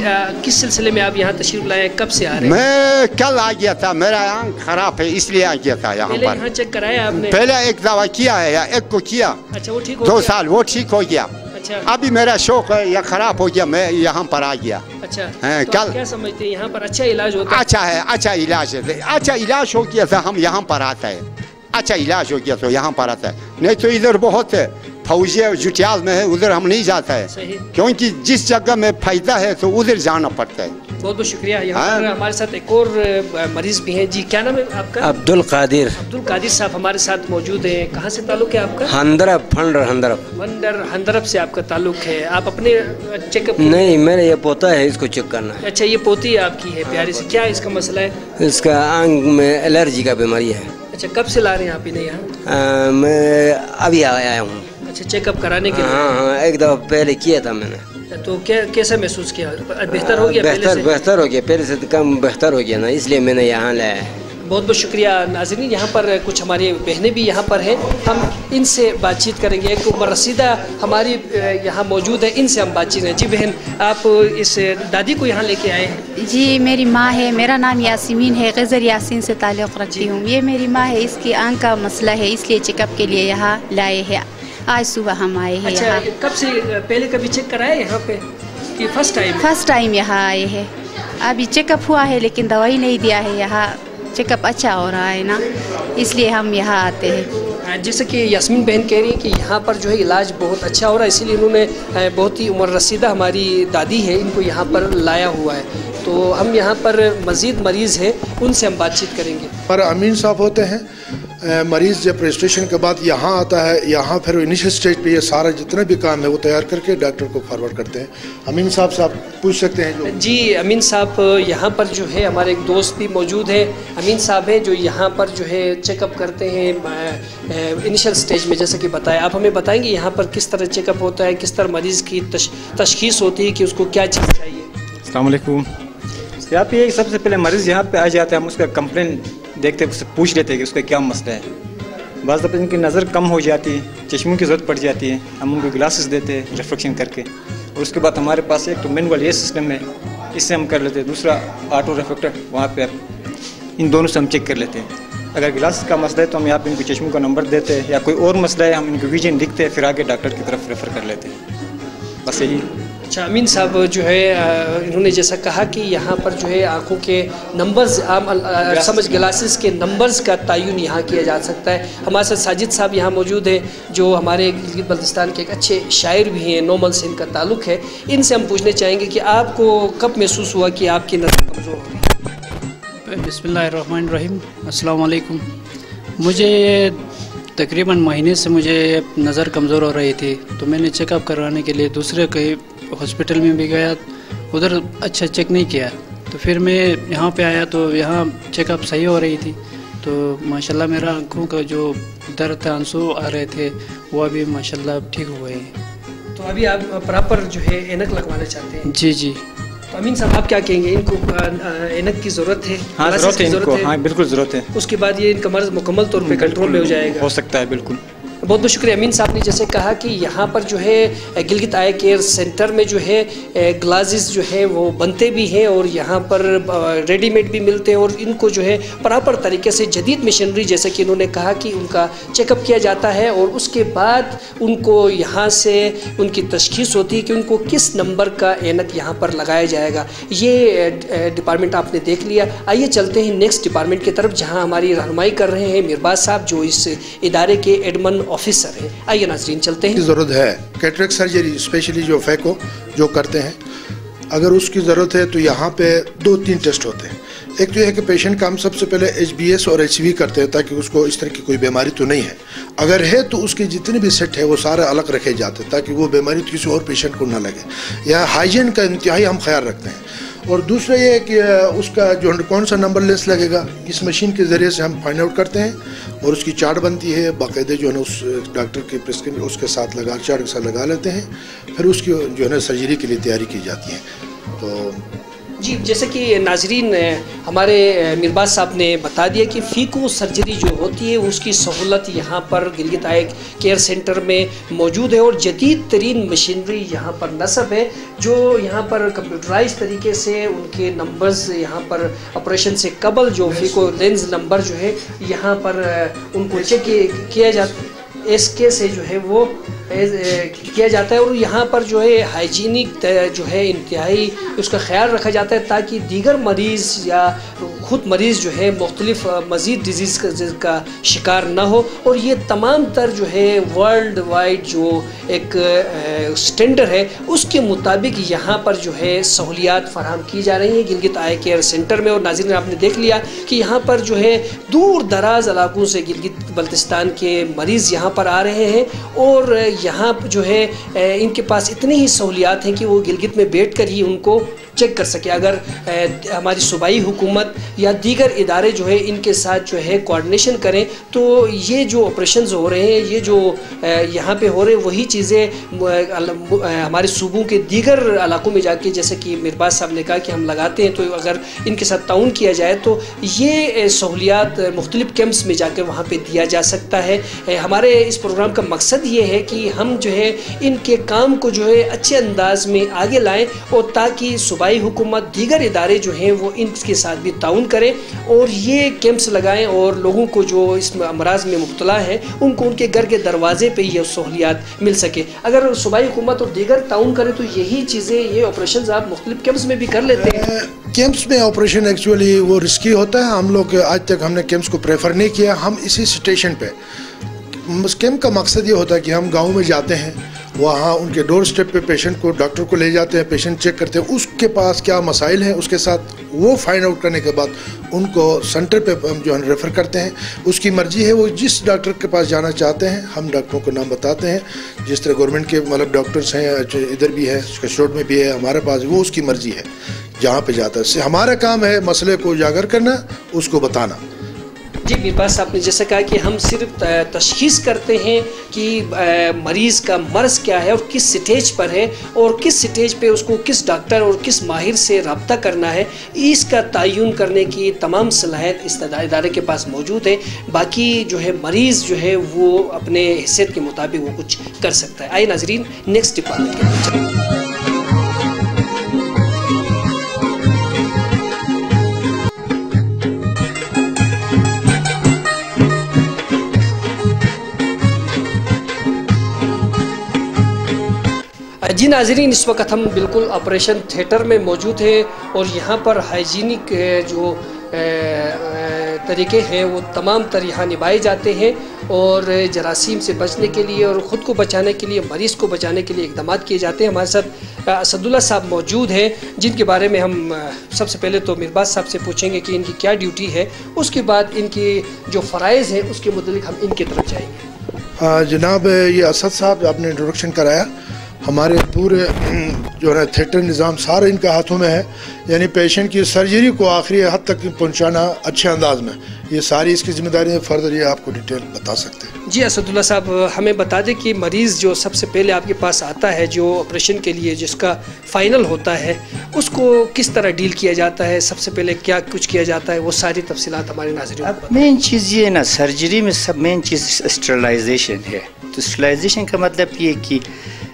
सिलसिले में आप यहाँ तशरीफ लाए, कब से आ रहे हैं? मैं कल आ गया था, मेरा आँख खराब है इसलिए आ गया था यहाँ पर। यहाँ चेक कराया आपने? पहले एक दवा किया है या एक को किया। अच्छा, वो ठीक हो 2 साल वो ठीक हो गया। अच्छा, अभी मेरा शौक है या खराब हो गया, मैं यहाँ पर आ गया। अच्छा, तो कल क्या समझते हैं यहाँ पर अच्छा इलाज होता है? अच्छा है, अच्छा इलाज है, अच्छा इलाज हो गया था हम यहाँ पर आता है। अच्छा इलाज हो गया तो यहाँ पर आता है, नहीं तो इधर बहुत फौजिया जुटियाल में है, उधर हम नहीं जाता है, क्योंकि जिस जगह में फायदा है तो उधर जाना पड़ता है। बहुत बहुत शुक्रिया। यहाँ पर हमारे साथ एक और मरीज भी हैं। जी क्या नाम है आपका? अब्दुल कादिर। अब्दुल कादिर साहब हमारे साथ मौजूद हैं। कहाँ से ताल्लुक है आपका? हंदरब से आपका ताल्लुक है। आप अपने चेकअप? नहीं, मेरा ये पोता है, इसको चेक करना है। अच्छा, ये पोती आपकी है प्यारी सी। क्या इसका मसला है? इसका आंख में एलर्जी का बीमारी है। अच्छा, कब से ला रहे हैं आप इन्हें यहाँ? मैं अभी आया हूँ। अच्छा, चेकअप कराने के लिए? हाँ, एक दफ़ा पहले किया था मैंने। तो क्या कैसा महसूस किया? बेहतर हो गया? बेहतर हो गया, पहले से कम बेहतर हो गया ना, इसलिए मैंने यहाँ लाया है। बहुत बहुत शुक्रिया। नाज़रीन, यहाँ पर कुछ हमारी बहनें भी यहाँ पर हैं, हम इनसे बातचीत करेंगे। एक उमर रसीदा हमारी यहाँ मौजूद है, इनसे हम बातचीत करें। जी बहन, आप इस दादी को यहाँ लेके आए हैं? जी, मेरी माँ है, मेरा नाम यासीमीन है, गज़र यासीन से ताल्लुक़ रखती हूँ। ये मेरी माँ है, इसकी आँख का मसला है, इसलिए चेकअप के लिए यहाँ लाए हैं। आज सुबह हम आए हैं। अच्छा, यहाँ कब से? पहले कभी चेक कराया यहाँ पे कि फर्स्ट टाइम? फर्स्ट टाइम यहाँ आए हैं। अभी चेकअप हुआ है लेकिन दवाई नहीं दिया है। यहाँ चेकअप अच्छा हो रहा है ना, इसलिए हम यहाँ आते हैं। जैसे कि यास्मीन बहन कह रही है कि यहाँ पर जो है इलाज बहुत अच्छा हो रहा है, इसीलिए उन्होंने बहुत ही उमर रसीदा हमारी दादी है, इनको यहाँ पर लाया हुआ है। तो हम यहाँ पर मज़ीद मरीज़ हैं, उनसे हम बातचीत करेंगे। पर अमीन साहब होते हैं, मरीज़ जब रजिस्ट्रेशन के बाद यहाँ आता है, यहाँ फिर इनिशियल स्टेज पे ये सारा जितना भी काम है वो तैयार करके डॉक्टर को फॉरवर्ड करते हैं। अमीन साहब से आप पूछ सकते हैं जो। जी अमीन साहब, यहाँ पर जो है हमारे एक दोस्त भी मौजूद है। अमीन साहब है जो यहाँ पर जो है चेकअप करते हैं इनिशियल स्टेज में, जैसे कि बताया। आप हमें बताएंगे यहाँ पर किस तरह चेकअप होता है, किस तरह मरीज़ की तशख़ीस होती है कि उसको क्या चीज़ चाहिए? अस्सलाम वालेकुम। यहाँ पे सबसे पहले मरीज़ यहाँ पे आ जाते हैं, हम उसका कंप्लेन देखते हैं, उससे पूछ लेते हैं कि उसका क्या मसला है। बाज़ दफ़ा इनकी नज़र कम हो जाती है, चश्मों की ज़रूरत पड़ जाती है, हम उनको ग्लासेस देते हैं रिफ्लेक्शन करके। और उसके बाद हमारे पास एक तो मैनुअल ये सिस्टम है, इससे हम कर लेते हैं। दूसरा ऑटो रिफ्लेक्टर, वहाँ पे इन दोनों से हम चेक कर लेते हैं। अगर ग्लासेस का मसला है तो हम यहाँ पे इनको चश्मों का नंबर देते हैं, या कोई और मसला है हम इनको विजन लिखते हैं, फिर आगे डॉक्टर की तरफ रेफ़र कर लेते हैं। बस यही। अच्छा, अमीन साहब जो है इन्होंने जैसा कहा कि यहाँ पर जो है आँखों के नंबर्स, आम समझ ग्लासेस के नंबर्स का तयन यहाँ किया जा सकता है। हमारे साथ साजिद साहब यहाँ मौजूद हैं, जो हमारे गिलगित बल्तिस्तान के एक अच्छे शायर भी हैं, नोमल से इनका ताल्लुक़ है। इनसे हम पूछने चाहेंगे कि आपको कब महसूस हुआ कि आपकी नज़र कमज़ोर हो गई? बिस्मिल्लाहिर्रहमानिर्रहीम, अस्सलाम वालेकुम। मुझे तकरीबन महीने से मुझे नज़र कमज़ोर हो रही थी, तो मैंने चेकअप करवाने के लिए दूसरे कई हॉस्पिटल में भी गया, उधर अच्छा चेक नहीं किया। तो फिर मैं यहाँ पे आया तो यहाँ चेकअप सही हो रही थी। तो माशाल्लाह मेरा आँखों का जो दर्द था, आंसू आ रहे थे, वो अभी माशाल्लाह ठीक हो गए। तो अभी आप प्रॉपर जो है ऐनक लगवाना चाहते हैं? जी जी। तो अमीन साहब, आप क्या कहेंगे? इनको ऐनक की ज़रूरत है? हाँ, ज़रूरत है इनको। हाँ, बिल्कुल ज़रूरत है। उसके बाद ये इनका मर्ज़ मुकम्मल तौर पे कंट्रोल में हो जाएगा? हो सकता है, बिल्कुल। बहुत बहुत शुक्रिया। अमीन साहब ने जैसे कहा कि यहाँ पर जो है गिलगित आई केयर सेंटर में जो है ग्लासेस जो है वो बनते भी हैं, और यहाँ पर रेडीमेड भी मिलते हैं, और इनको जो है प्रॉपर तरीके से जदीद मशीनरी, जैसे कि इन्होंने कहा कि उनका चेकअप किया जाता है, और उसके बाद उनको यहाँ से उनकी तशख़ीस होती है कि उनको किस नंबर का ऐनक यहाँ पर लगाया जाएगा। ये डिपार्टमेंट आपने देख लिया। आइए चलते हैं नेक्स्ट डिपार्टमेंट की तरफ, जहाँ हमारी रहनुमाई कर रहे हैं मिरबाज साहब, जो इस इदारे के एडमन ऑफिसर है। आइए नाज़रीन चलते हैं। ज़रूरत है कैटरेक्ट सर्जरी, स्पेशली जो फैको जो करते हैं, अगर उसकी ज़रूरत है तो यहाँ पे 2-3 टेस्ट होते हैं। एक तो यह है कि पेशेंट का हम सबसे पहले HBS और HV करते हैं, ताकि उसको इस तरह की कोई बीमारी तो नहीं है। अगर है तो उसके जितने भी सेट है वो सारे अलग रखे जाते हैं, ताकि वो बीमारी किसी और पेशेंट को ना लगे। या हाइजीन का इंतहाई हम ख्याल रखते हैं। और दूसरा ये है कि उसका जो कौन सा नंबर लेस लगेगा, इस मशीन के ज़रिए से हम फाइंड आउट करते हैं, और उसकी चार्ट बनती है बाकायदे, जो है ना उस डॉक्टर के प्रिस्क्रिप्शन उसके साथ चार्ट के साथ लगा लेते हैं। फिर उसकी जो है ना सर्जरी के लिए तैयारी की जाती है। तो जी, जैसे कि नाजरीन हमारे मिरबाज साहब ने बता दिया कि फ़ीको सर्जरी जो होती है उसकी सहूलत यहाँ पर गिलगित आई केयर सेंटर में मौजूद है, और जदीद तरीन मशीनरी यहाँ पर नस्ब है, जो यहाँ पर कंप्यूटराइज तरीके से उनके नंबर्स यहाँ पर ऑपरेशन से कबल जो फ़ीको लेंस नंबर जो है यहाँ पर उनको चेक किया जाता है, SK से जो है वो किया जाता है, और यहाँ पर जो है हाइजीनिक जो है इंतहाई उसका ख्याल रखा जाता है, ताकि दीगर मरीज़ या ख़ुद मरीज़ जो है मुख्तलिफ मज़ीद डिजीज़ का शिकार ना हो। और ये तमाम तर जो है वर्ल्ड वाइड जो एक स्टैंडर्ड है उसके मुताबिक यहाँ पर जो है सहूलियात फराहम की जा रही हैं गिलगित आई केयर सेंटर में। और नाज़रीन, आपने देख लिया कि यहाँ पर जो है दूर दराज इलाकों से गिलगित बल्तिस्तान के मरीज़ यहाँ पर आ रहे हैं और यहाँ जो है इनके पास इतनी ही सहूलियात हैं कि वो गिलगित में बैठकर ही उनको चेक कर सके। अगर हमारी सूबाई हुकूमत या दीगर इदारे जो है इनके साथ जो है कोऑर्डिनेशन करें तो ये जो ऑपरेशंस हो रहे हैं, ये जो यहाँ पे हो रहे हैं, वही चीज़ें हमारे सूबों के दीगर इलाकों में जाके, जैसे कि मिरबाज साहब ने कहा कि हम लगाते हैं, तो अगर इनके साथ ताउन किया जाए तो ये सहूलियात मुख्तलिफ कैंप्स में जाकर वहाँ पर दिया जा सकता है। हमारे इस प्रोग्राम का मकसद ये है कि हम जो है इनके काम को जो है अच्छे अंदाज में आगे लाएँ और ताकि सूबाई हुकूमत दीगर इदारे जो हैं वो इनके साथ भी ताउन करें और ये कैंप्स लगाएं और लोगों को जो इस अमराज में मुब्तला हैं उनको उनके घर के दरवाजे पे ये सहूलियात मिल सके। अगर सूबाई हुकूमत और दीगर ताउन करें तो यही चीज़ें, ये ऑपरेशन आप मुख्तलिफ कैंप्स में भी कर लेते हैं। कैंप्स में ऑपरेशन एक्चुअली वो रिस्की होता है। हम लोग आज तक हमने कैंप्स को प्रेफर नहीं किया। हम इसी स्टेशन पे, कैंप का मकसद ये होता है कि हम गाँव में जाते हैं, वहाँ उनके डोर स्टेप पे पेशेंट को, डॉक्टर को ले जाते हैं, पेशेंट चेक करते हैं, उसके पास क्या मसाइल हैं, उसके साथ वो फाइंड आउट करने के बाद उनको सेंटर पे जो है रेफ़र करते हैं। उसकी मर्ज़ी है, वो जिस डॉक्टर के पास जाना चाहते हैं, हम डॉक्टरों को नाम बताते हैं। जिस तरह गवर्नमेंट के मतलब डॉक्टर्स हैं, इधर भी है, कशरोड में भी है, हमारे पास, वो उसकी मर्ज़ी है जहाँ पर जाता है। हमारा काम है मसले को उजागर करना, उसको बताना। जी मिरबाज साहब ने जैसे कहा कि हम सिर्फ तशखीस करते हैं कि मरीज़ का मर्ज़ क्या है और किस स्टेज पर है और किस स्टेज पे उसको किस डॉक्टर और किस माहिर से रब्ता करना है, इसका तयन करने की तमाम सलाहियत इस इदारे के पास मौजूद है। बाकी जो है मरीज़ जो है वो अपने हैसियत के मुताबिक वो कुछ कर सकता है। आइए नाजरीन, नेक्स्ट डिपार्टमेंट के जी नाज़रीन, इस वक्त हम बिल्कुल ऑपरेशन थिएटर में मौजूद हैं और यहाँ पर हाइजीनिक जो तरीके हैं वो तमाम तर यहाँ निभाए जाते हैं और जरासीम से बचने के लिए और ख़ुद को बचाने के लिए, मरीज़ को बचाने के लिए इक़दाम किए जाते हैं। हमारे साथ असदुल्ला साहब मौजूद हैं जिनके बारे में हम सबसे पहले तो मिरबाज साहब से पूछेंगे कि इनकी क्या ड्यूटी है, उसके बाद इनकी जो फ़राइज़ हैं उसके मुतालिक हम इनकी तरफ जाएंगे। जनाब, ये असद साहब आपने इंट्रोडक्शन कराया, हमारे पूरे जो है थिएटर निज़ाम सारा इनके हाथों में है, यानी पेशेंट की सर्जरी को आखिरी हद तक पहुंचाना अच्छे अंदाज में, ये सारी इसकी जिम्मेदारी है। फर्दर ये आपको डिटेल बता सकते हैं। जी असदुल्ला साहब, हमें बता दें कि मरीज़ जो सबसे पहले आपके पास आता है जो ऑपरेशन के लिए जिसका फ़ाइनल होता है, उसको किस तरह डील किया जाता है, सबसे पहले क्या कुछ किया जाता है, वो सारी तफसीलात हमारे नाज़रीन को। मेन चीज़ ये ना, सर्जरी में सब मेन चीज़ स्टरलाइजेशन है। तो स्टरलाइजेशन का मतलब ये कि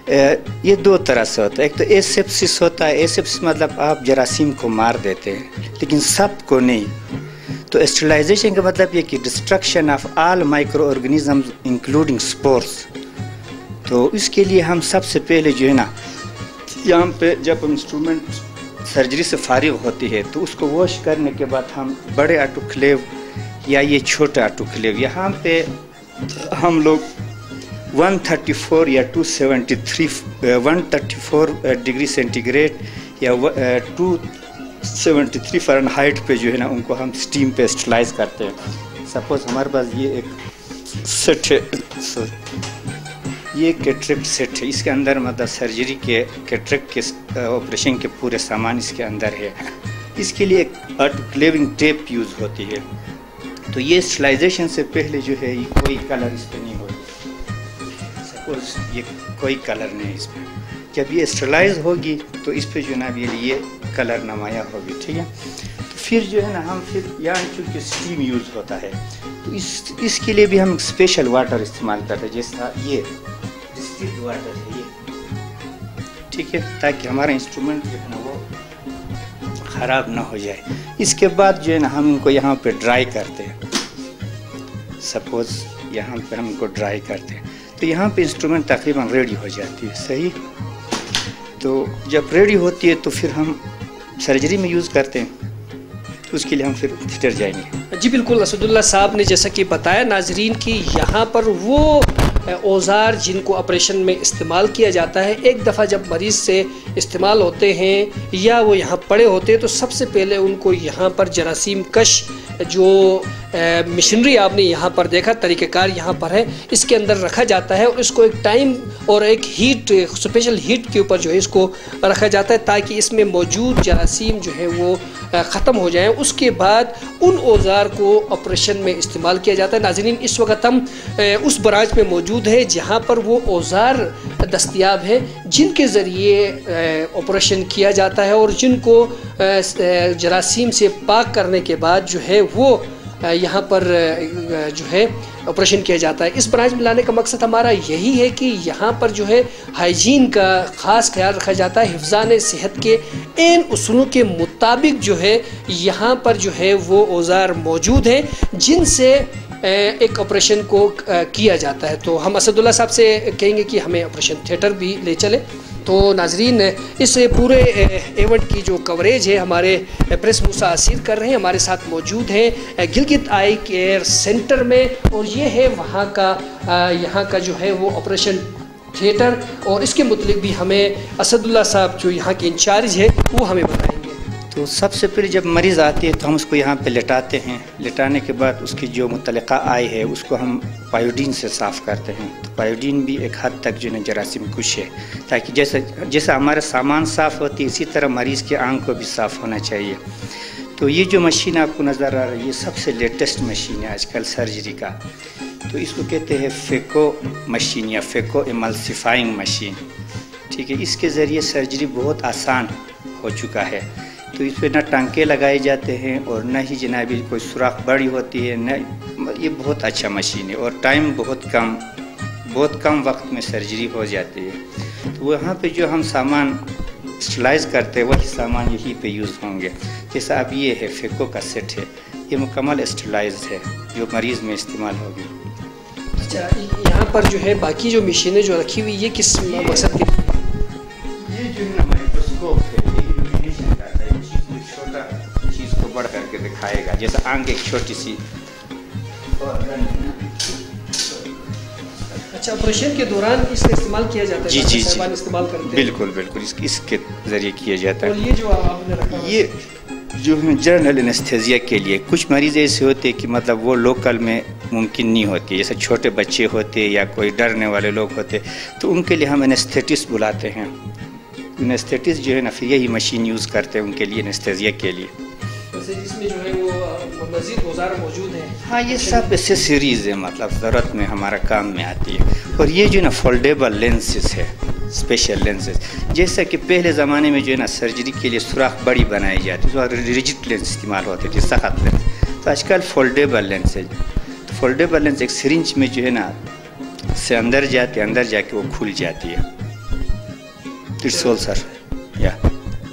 ये दो तरह से होता है। एक तो एसेप्सिस होता है, एसेप्सिस मतलब आप जरासीम को मार देते हैं लेकिन सब को नहीं। तो स्टरलाइजेशन का मतलब ये कि destruction of all micro organisms including spores. तो इसके लिए हम सबसे पहले जो है ना, यहाँ पे जब इंस्ट्रूमेंट सर्जरी से फारिग होती है तो उसको वॉश करने के बाद हम बड़े ऑटोक्लेव या ये छोटे ऑटोक्लेव, यहाँ पे हम लोग 134 या 134 डिग्री सेंटीग्रेड या 273 फ़ारेनहाइट पे जो है ना उनको हम स्टीम पे स्टरलाइज करते हैं। सपोज हमारे पास ये एक सेट है, ये कैटरेक्ट सेट है, इसके अंदर मतलब सर्जरी के कैटरेक्ट के ऑपरेशन के पूरे सामान इसके अंदर है। इसके लिए एक ऑटोक्लेविंग टेप यूज़ होती है। तो ये स्टरलाइजेशन से पहले जो है ये कोई कलर इस पर नहीं होता, ये कोई कलर नहीं इस पर। जब ये स्टरलाइज होगी तो इस पे जो ना ये कलर नुमाया होगी, ठीक है। तो फिर जो है ना हम फिर यहाँ चूँकि स्टीम यूज़ होता है तो इसके लिए भी हम स्पेशल वाटर इस्तेमाल करते हैं, जैसा ये डिस्टिल्ड वाटर है ये, ठीक है, ताकि हमारा इंस्ट्रूमेंट जो है ना वो ख़राब ना हो जाए। इसके बाद जो है ना हम इनको यहाँ पे ड्राई करते हैं। सपोज़ यहाँ पे हम इनको ड्राई करते हैं तो यहाँ पे इंस्ट्रूमेंट तकरीबन रेडी हो जाती है, सही। तो जब रेडी होती है तो फिर हम सर्जरी में यूज़ करते हैं। उसके लिए हम फिर थिएटर जाएंगे। जी बिल्कुल, असदुल्ला साहब ने जैसा कि बताया नाजरीन कि यहाँ पर वो औज़ार जिनको ऑपरेशन में इस्तेमाल किया जाता है, एक दफ़ा जब मरीज़ से इस्तेमाल होते हैं या वो यहाँ पड़े होते हैं तो सबसे पहले उनको यहाँ पर जरासीम कश जो मशीनरी आपने यहाँ पर देखा, तरीक़ेकार यहाँ पर है, इसके अंदर रखा जाता है और इसको एक टाइम और एक हीट, स्पेशल हीट के ऊपर जो है इसको रखा जाता है ताकि इसमें मौजूद जरासीम जो है वो ख़त्म हो जाए। उसके बाद उन औज़ार को ऑपरेशन में इस्तेमाल किया जाता है। नाज़रीन, इस वक्त हम उस ब्रांच में मौजूद है जहाँ पर वो औज़ार दस्तयाब है जिनके ज़रिए ऑपरेशन किया जाता है और जिनको जरासीम से पाक करने के बाद जो है वो यहाँ पर जो है ऑपरेशन किया जाता है। इस ब्रांच में लाने का मकसद हमारा यही है कि यहाँ पर जो है हाइजीन का ख़ास ख्याल रखा जाता है, हिफ्ज़ान सेहत के इन उसूलों के मुताबिक जो है यहाँ पर जो है वो औज़ार मौजूद हैं जिनसे एक ऑपरेशन को किया जाता है। तो हम असदुल्ला साहब से कहेंगे कि हमें ऑपरेशन थिएटर भी ले चले। तो नाजरीन, इस पूरे इवेंट की जो कवरेज है हमारे प्रेस मूसा आसिर कर रहे हैं, हमारे साथ मौजूद हैं गिलगित आई केयर सेंटर में, और ये है वहाँ का यहाँ का जो है वो ऑपरेशन थिएटर, और इसके मुतलिक भी हमें असदुल्ला साहब जो यहाँ के इंचार्ज है वो हमें बताएंगे। तो सबसे पहले जब मरीज़ आती है तो हम उसको यहाँ पे लेटाते हैं। लेटाने के बाद उसकी जो मुतलका आय है उसको हम पायोडीन से साफ़ करते हैं। तो पायोडीन भी एक हद तक जो है जरासीम कुश है, ताकि जैसा हमारा सामान साफ़ होती है इसी तरह मरीज़ की आंख को भी साफ़ होना चाहिए। तो ये जो मशीन आपको नज़र आ रही है ये सबसे लेटेस्ट मशीन है आजकल सर्जरी का। तो इसको कहते हैं फेको मशीन या फेको एमल्सिफाइंग मशीन, ठीक है। इसके ज़रिए सर्जरी बहुत आसान हो चुका है। तो इस पर न टांके लगाए जाते हैं और न ही जनाबी कोई सुराख बड़ी होती है, न ये बहुत अच्छा मशीन है और टाइम बहुत कम वक्त में सर्जरी हो जाती है। तो वहाँ पे जो हम सामान स्टरलाइज करते हैं वही सामान यहीं पे यूज़ होंगे। जैसा अब ये है फेको का सेट है, ये मुकम्मल स्टरलाइज है जो मरीज़ में इस्तेमाल होगी। अच्छा, यहाँ पर जो है बाकी जो मशीनें जो रखी हुई ये किस मकसद के? ये जो है माइक्रोस्कोप है, चीज़ को बढ़ करके दिखाएगा, जैसा आंख एक छोटी सी। अच्छा, ऑपरेशन के दौरान इसका इस्तेमाल किया जाता है? जी जी जी, इस्तेमाल करते हैं। बिल्कुल बिल्कुल, इसके ज़रिए किया जाता है। और ये जो आपने रखा है ये जो है जनरल एनेस्थीसिया के लिए। कुछ मरीज़ ऐसे होते हैं कि मतलब वो लोकल में मुमकिन नहीं होती, जैसे छोटे बच्चे होते या कोई डरने वाले लोग होते, तो उनके लिए हम एनेस्थेटिस्ट बुलाते हैं। एनेस्थेटिस्ट जो है ना फिर यही मशीन यूज़ करते हैं उनके लिए एनेस्थीसिया के लिए। इसमें जो है वो मज़ीद औज़ार मौजूद हैं? हाँ, ये सब एक्सेसरीज़ है, मतलब ज़रूरत में हमारा काम में आती है। और ये जो ना फोल्डेबल लेंसेज है, स्पेशल लेंसेज। जैसा कि पहले ज़माने में जो है ना सर्जरी के लिए सुराख बड़ी बनाई जाती थी, तो रिजिड लेंस इस्तेमाल होते थे, सख्त लेंस। तो आजकल फोल्डेबल लेंस है। तो फोल्डेबल लेंस एक सिरिंज में जो है ना से अंदर जाके वो खुल जाती है। इट्स ऑल सर या।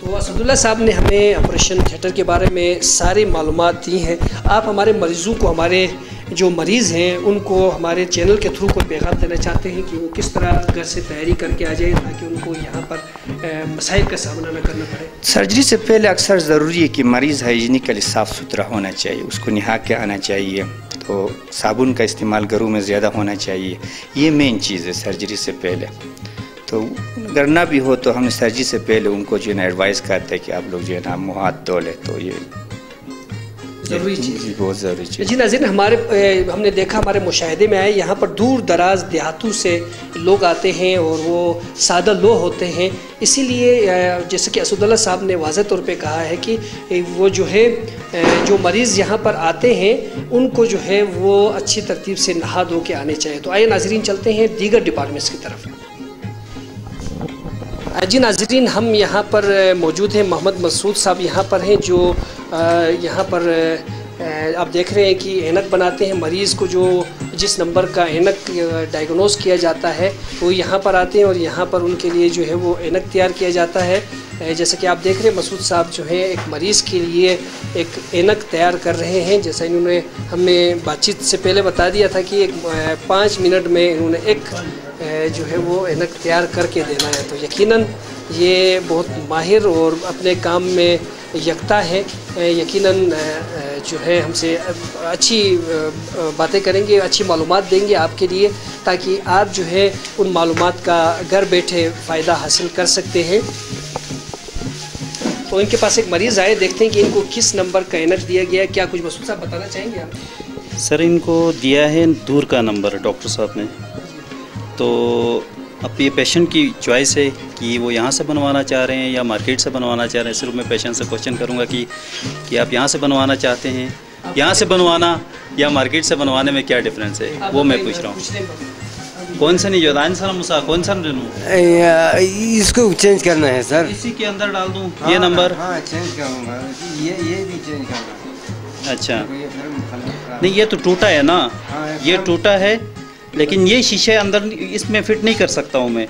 तो असदुल्ला साहब ने हमें ऑपरेशन थिएटर के बारे में सारी मालूमात दी हैं। आप हमारे मरीज़ों को, हमारे जो मरीज़ हैं उनको हमारे चैनल के थ्रू कोई पैगाम देना चाहते हैं कि वो किस तरह घर से तैयारी करके आ जाए ताकि उनको यहाँ पर मसाइल का सामना न करना पड़े? सर्जरी से पहले अक्सर ज़रूरी है कि मरीज़ हाइजीनिकली साफ़ सुथरा होना चाहिए, उसको नहा के आना चाहिए। तो साबुन का इस्तेमाल घरों में ज़्यादा होना चाहिए, ये मेन चीज़ है सर्जरी से पहले। तो करना भी हो तो हम सर्जरी से पहले उनको जो है ना एडवाइस करते हैं कि आप लोग जो है ना मुँह हाथ धो लें। तो ये ज़रूरी चीज़, बहुत ज़रूरी चीज़। जी नाज़रीन, हमने देखा, हमारे मुशाहिदे में आए, यहाँ पर दूर दराज देहातों से लोग आते हैं और वो सादा लोग होते हैं। इसीलिए जैसे कि असदुल्ला साहब ने वाज़ह तौर पे कहा है कि वो जो है जो मरीज़ यहाँ पर आते हैं उनको जो है वो अच्छी तरतीब से नहा धो के आने चाहिए। तो आइए नाज़रीन चलते हैं दीगर डिपार्टमेंट्स की तरफ। जी नाज़रीन, हम यहाँ पर मौजूद हैं, मोहम्मद मसूद साहब यहाँ पर हैं जो यहाँ पर आप देख रहे हैं कि ऐनक बनाते हैं। मरीज़ को जो जिस नंबर का ऐनक डायग्नोस किया जाता है वो यहाँ पर आते हैं और यहाँ पर उनके लिए जो है वो ऐनक तैयार किया जाता है। जैसा कि आप देख रहे हैं मसूद साहब जो है एक मरीज़ के लिए एक ऐनक तैयार कर रहे हैं। जैसा इन्होंने हमें बातचीत से पहले बता दिया था कि 5 मिनट में इन्होंने एक जो है वो ऐनक तैयार करके देना है। तो यकीनन ये बहुत माहिर और अपने काम में यकता है, यकीनन जो है हमसे अच्छी बातें करेंगे, अच्छी मालूमात देंगे आपके लिए, ताकि आप जो है उन मालूमात का घर बैठे फ़ायदा हासिल कर सकते हैं। तो इनके पास एक मरीज़ आए, देखते हैं कि इनको किस नंबर का ऐनक दिया गया है। क्या कुछ मसूद साहब बताना चाहेंगे आप? सर, इनको दिया है दूर का नंबर डॉक्टर साहब ने। तो अब ये पेशेंट की चॉइस है कि वो यहाँ से बनवाना चाह रहे हैं या मार्केट से बनवाना चाह रहे हैं। सिर्फ मैं पेशेंट से क्वेश्चन करूँगा कि आप यहाँ से बनवाना चाहते हैं, यहाँ से बनवाना या मार्केट से बनवाने में क्या डिफरेंस है, वो मैं पूछ रहा हूँ। कौन सा नहीं जोदान सर मुसा कौन सा इसको चेंज करना है सर। इसी के अंदर डाल दूँ ये नंबर? हाँ चेंज करूँगा, ये भी चेंज करना। अच्छा, नहीं ये तो टूटा है ना, ये टूटा है, लेकिन ये शीशे अंदर इसमें फिट नहीं कर सकता हूँ मैं।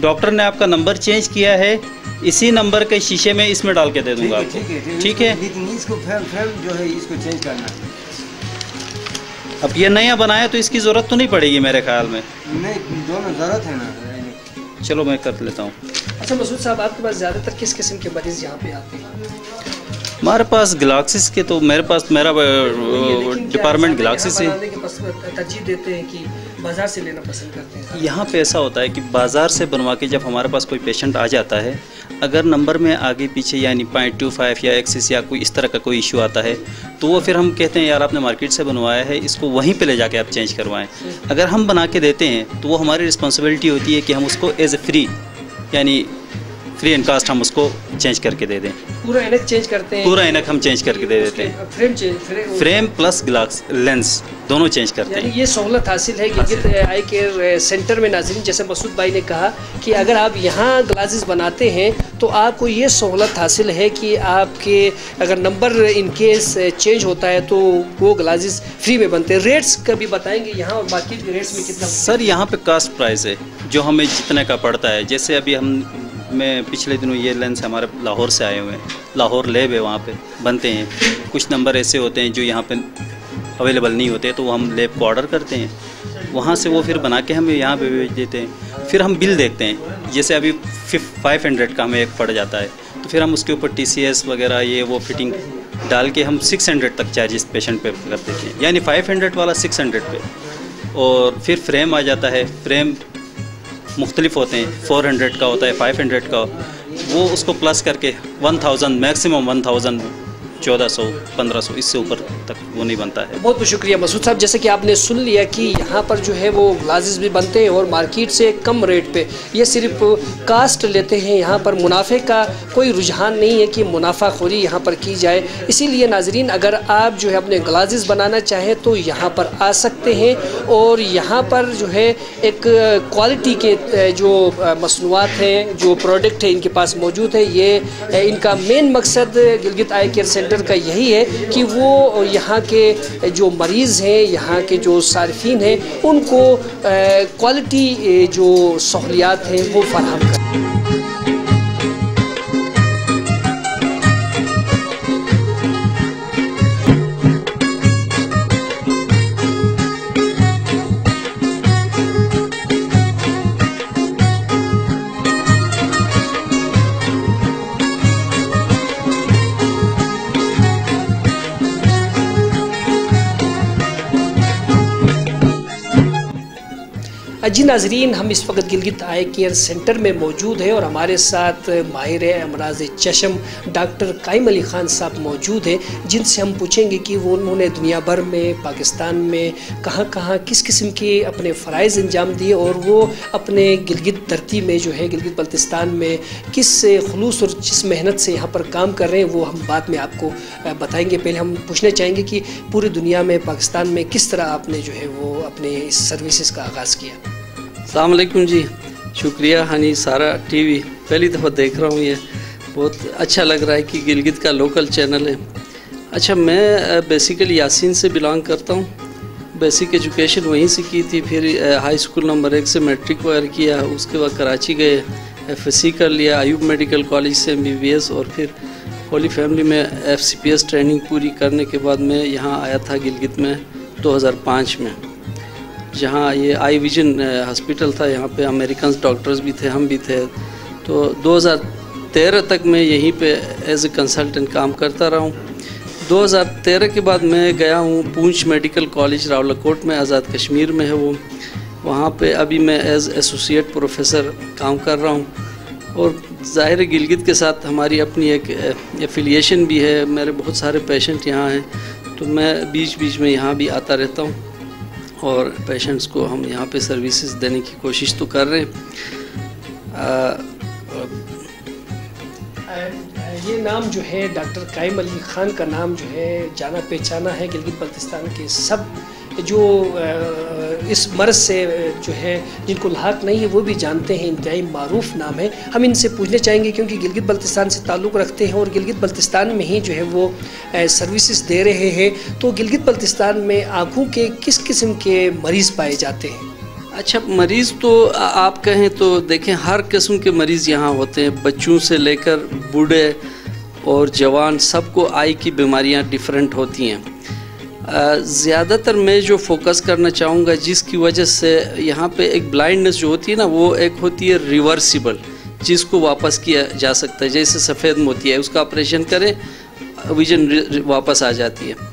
डॉक्टर ने आपका नंबर चेंज किया है, इसी नंबर के शीशे में इसमें डाल के दे दूँगा आपको। ठीक है, इसको फ्रेम जो है इसको चेंज करना है। अब ये नया बनाया तो इसकी ज़रूरत तो नहीं पड़ेगी मेरे ख्याल में। नहीं, दोनों ज़रूरत है ना। चलो मैं कर लेता हूँ। अच्छा मसूद साहब, आपके पास ज़्यादातर किस किस्म के मरीज़ यहाँ पे आते हैं? हमारे पास ग्लाक्सिस के, तो मेरा डिपार्टमेंट ग्लाक्सिस है। तरजीह देते हैं कि बाज़ार से लेना पसंद करते हैं? यहाँ पे ऐसा होता है कि बाज़ार से बनवा के जब हमारे पास कोई पेशेंट आ जाता है, अगर नंबर में आगे पीछे यानी 0.25 या एक्सिस या कोई इस तरह का कोई इशू आता है, तो वो फिर हम कहते हैं यार आपने मार्केट से बनवाया है, इसको वहीं पे ले जाके आप चेंज करवाएं। अगर हम बना के देते हैं तो वो हमारी रिस्पॉन्सिबिलिटी होती है कि हम उसको एज ए फ्री यानी फ्री एंड कास्ट हम उसको चेंज करके दे दें। पूरा ऐनक चेंज करते हैं? पूरा ऐनक हम चेंज करके दे देते हैं। फ्रेम प्लस ग्लास लेंस दोनों चेंज करते हैं। ये सहूलत हासिल है गिलगित आई केयर सेंटर में। नाज़रीन, जैसे मसूद भाई ने कहा कि अगर आप यहाँ ग्लासेस बनाते हैं तो आपको ये सहूलत हासिल है कि आपके अगर नंबर इन केस चेंज होता है तो वो ग्लासेस फ्री में बनते हैं। रेट्स कभी बताएंगे यहाँ और मार्केट के रेट्स में कितना? सर, यहाँ पे कास्ट प्राइस है जो हमें जितने का पड़ता है। जैसे अभी मैं पिछले दिनों ये लेंस हमारे लाहौर से आए हुए हैं, लाहौर लैब है, वहाँ पे बनते हैं। कुछ नंबर ऐसे होते हैं जो यहाँ पे अवेलेबल नहीं होते, तो वो हम लैब को ऑर्डर करते हैं, वहाँ से वो फिर बना के हमें यहाँ पे भेज देते हैं। फिर हम बिल देखते हैं, जैसे अभी 500 का हमें एक पड़ जाता है, तो फिर हम उसके ऊपर TCS वगैरह ये वो फिटिंग डाल के हम 600 तक चार्जेस पेशेंट पे कर देते हैं, यानी 500 वाला 600 पे। और फिर फ्रेम आ जाता है, फ्रेम मुख्तलिफ होते हैं, 400 का होता है, 500 का, वो उसको प्लस करके 1000 मैक्सिमम 1000 1400 1500 इससे ऊपर तक वो नहीं बनता है। बहुत बहुत शुक्रिया मसूद साहब। जैसे कि आपने सुन लिया कि यहाँ पर जो है वो ग्लासेस भी बनते हैं और मार्केट से कम रेट पे, ये सिर्फ कास्ट लेते हैं। यहाँ पर मुनाफे का कोई रुझान नहीं है कि मुनाफाखोरी यहाँ पर की जाए। इसीलिए नाजरीन, अगर आप जो है अपने ग्लासेस बनाना चाहें तो यहाँ पर आ सकते हैं और यहाँ पर जो है एक क्वालिटी के जो मसनूआत हैं, जो प्रोडक्ट है इनके पास मौजूद है। ये इनका मेन मकसद गिलगित आई केयर सेंटर का यही है कि वो यहाँ के जो मरीज़ हैं, यहाँ के जो सारिफीन हैं, उनको क्वालिटी जो सहूलियात हैं वो फराहम करें। जी नाजरीन, हम इस वक्त गिलगित आई केयर सेंटर में मौजूद हैं और हमारे साथ माहिर अमराज चशम डॉक्टर काइम अली ख़ान साहब मौजूद हैं, जिनसे हम पूछेंगे कि वो उन्होंने दुनिया भर में, पाकिस्तान में कहाँ कहाँ किस किस्म के अपने फ़राइज़ अंजाम दिए और वो अपने गिलगित धरती में जो है गिलगित बल्तिस्तान में किस खुलूस और जिस मेहनत से यहाँ पर काम कर रहे हैं, वो हम बाद में आपको बताएंगे। पहले हम पूछना चाहेंगे कि पूरी दुनिया में, पाकिस्तान में किस तरह आपने जो है वो अपने इस सर्विसेज का आगाज़ किया? अस्सलाम वालेकुम जी, शुक्रिया हनी सारा टीवी, पहली दफ़ा देख रहा हूँ, ये बहुत अच्छा लग रहा है कि गिलगित का लोकल चैनल है। अच्छा, मैं बेसिकली यासीन से बिलोंग करता हूँ, बेसिक एजुकेशन वहीं से की थी, फिर हाई स्कूल नंबर 1 से मैट्रिक वगैरह किया, उसके बाद कराची गए, FSC कर लिया, अयूब मेडिकल कॉलेज से MBBS, और फिर होली फैमिली में FCPS ट्रेनिंग पूरी करने के बाद मैं यहाँ आया था गिलगित में 2005 में, जहाँ ये आई विजन हॉस्पिटल था। यहाँ पे अमेरिकन डॉक्टर्स भी थे, हम भी थे। तो 2013 तक मैं यहीं पे एज ए कंसल्टेंट काम करता रहा हूँ। 2013 के बाद मैं गया हूँ पूंछ मेडिकल कॉलेज रावलकोट में, आज़ाद कश्मीर में है वो। वहाँ पे अभी मैं एज एसोसिएट प्रोफेसर काम कर रहा हूँ। और ज़ाहिर गिलगित के साथ हमारी अपनी एक एफिलिएशन भी है। मेरे बहुत सारे पेशेंट यहाँ हैं, तो मैं बीच बीच में यहाँ भी आता रहता हूँ और पेशेंट्स को हम यहाँ पे सर्विसेज देने की कोशिश तो कर रहे हैं। ये नाम जो है डॉक्टर कायम अली ख़ान का नाम जो है जाना पहचाना है गिलगित बल्तिस्तान के सब जो इस मर्ज़ से जो है जिनको लाहक नहीं है वो भी जानते हैं। इंतहाई मारूफ नाम है। हम इनसे पूछने चाहेंगे क्योंकि गिलगित बल्तिस्तान से ताल्लुक़ रखते हैं और गिलगित बल्तिस्तान में ही जो है वो सर्विसेज दे रहे हैं। तो गिलगित बल्तिस्तान में आँखों के किस किस्म के मरीज़ पाए जाते हैं? अच्छा, मरीज़ तो आप कहें तो देखें हर किस्म के मरीज़ यहाँ होते हैं, बच्चों से लेकर बूढ़े और जवान, सबको आई की बीमारियाँ डिफरेंट होती हैं। ज़्यादातर मैं जो फोकस करना चाहूँगा जिसकी वजह से यहाँ पे एक ब्लाइंडनेस जो होती है ना, वो एक होती है रिवर्सिबल, जिसको वापस किया जा सकता है। जैसे सफ़ेद मोतिया है, उसका ऑपरेशन करें विजन वापस आ जाती है।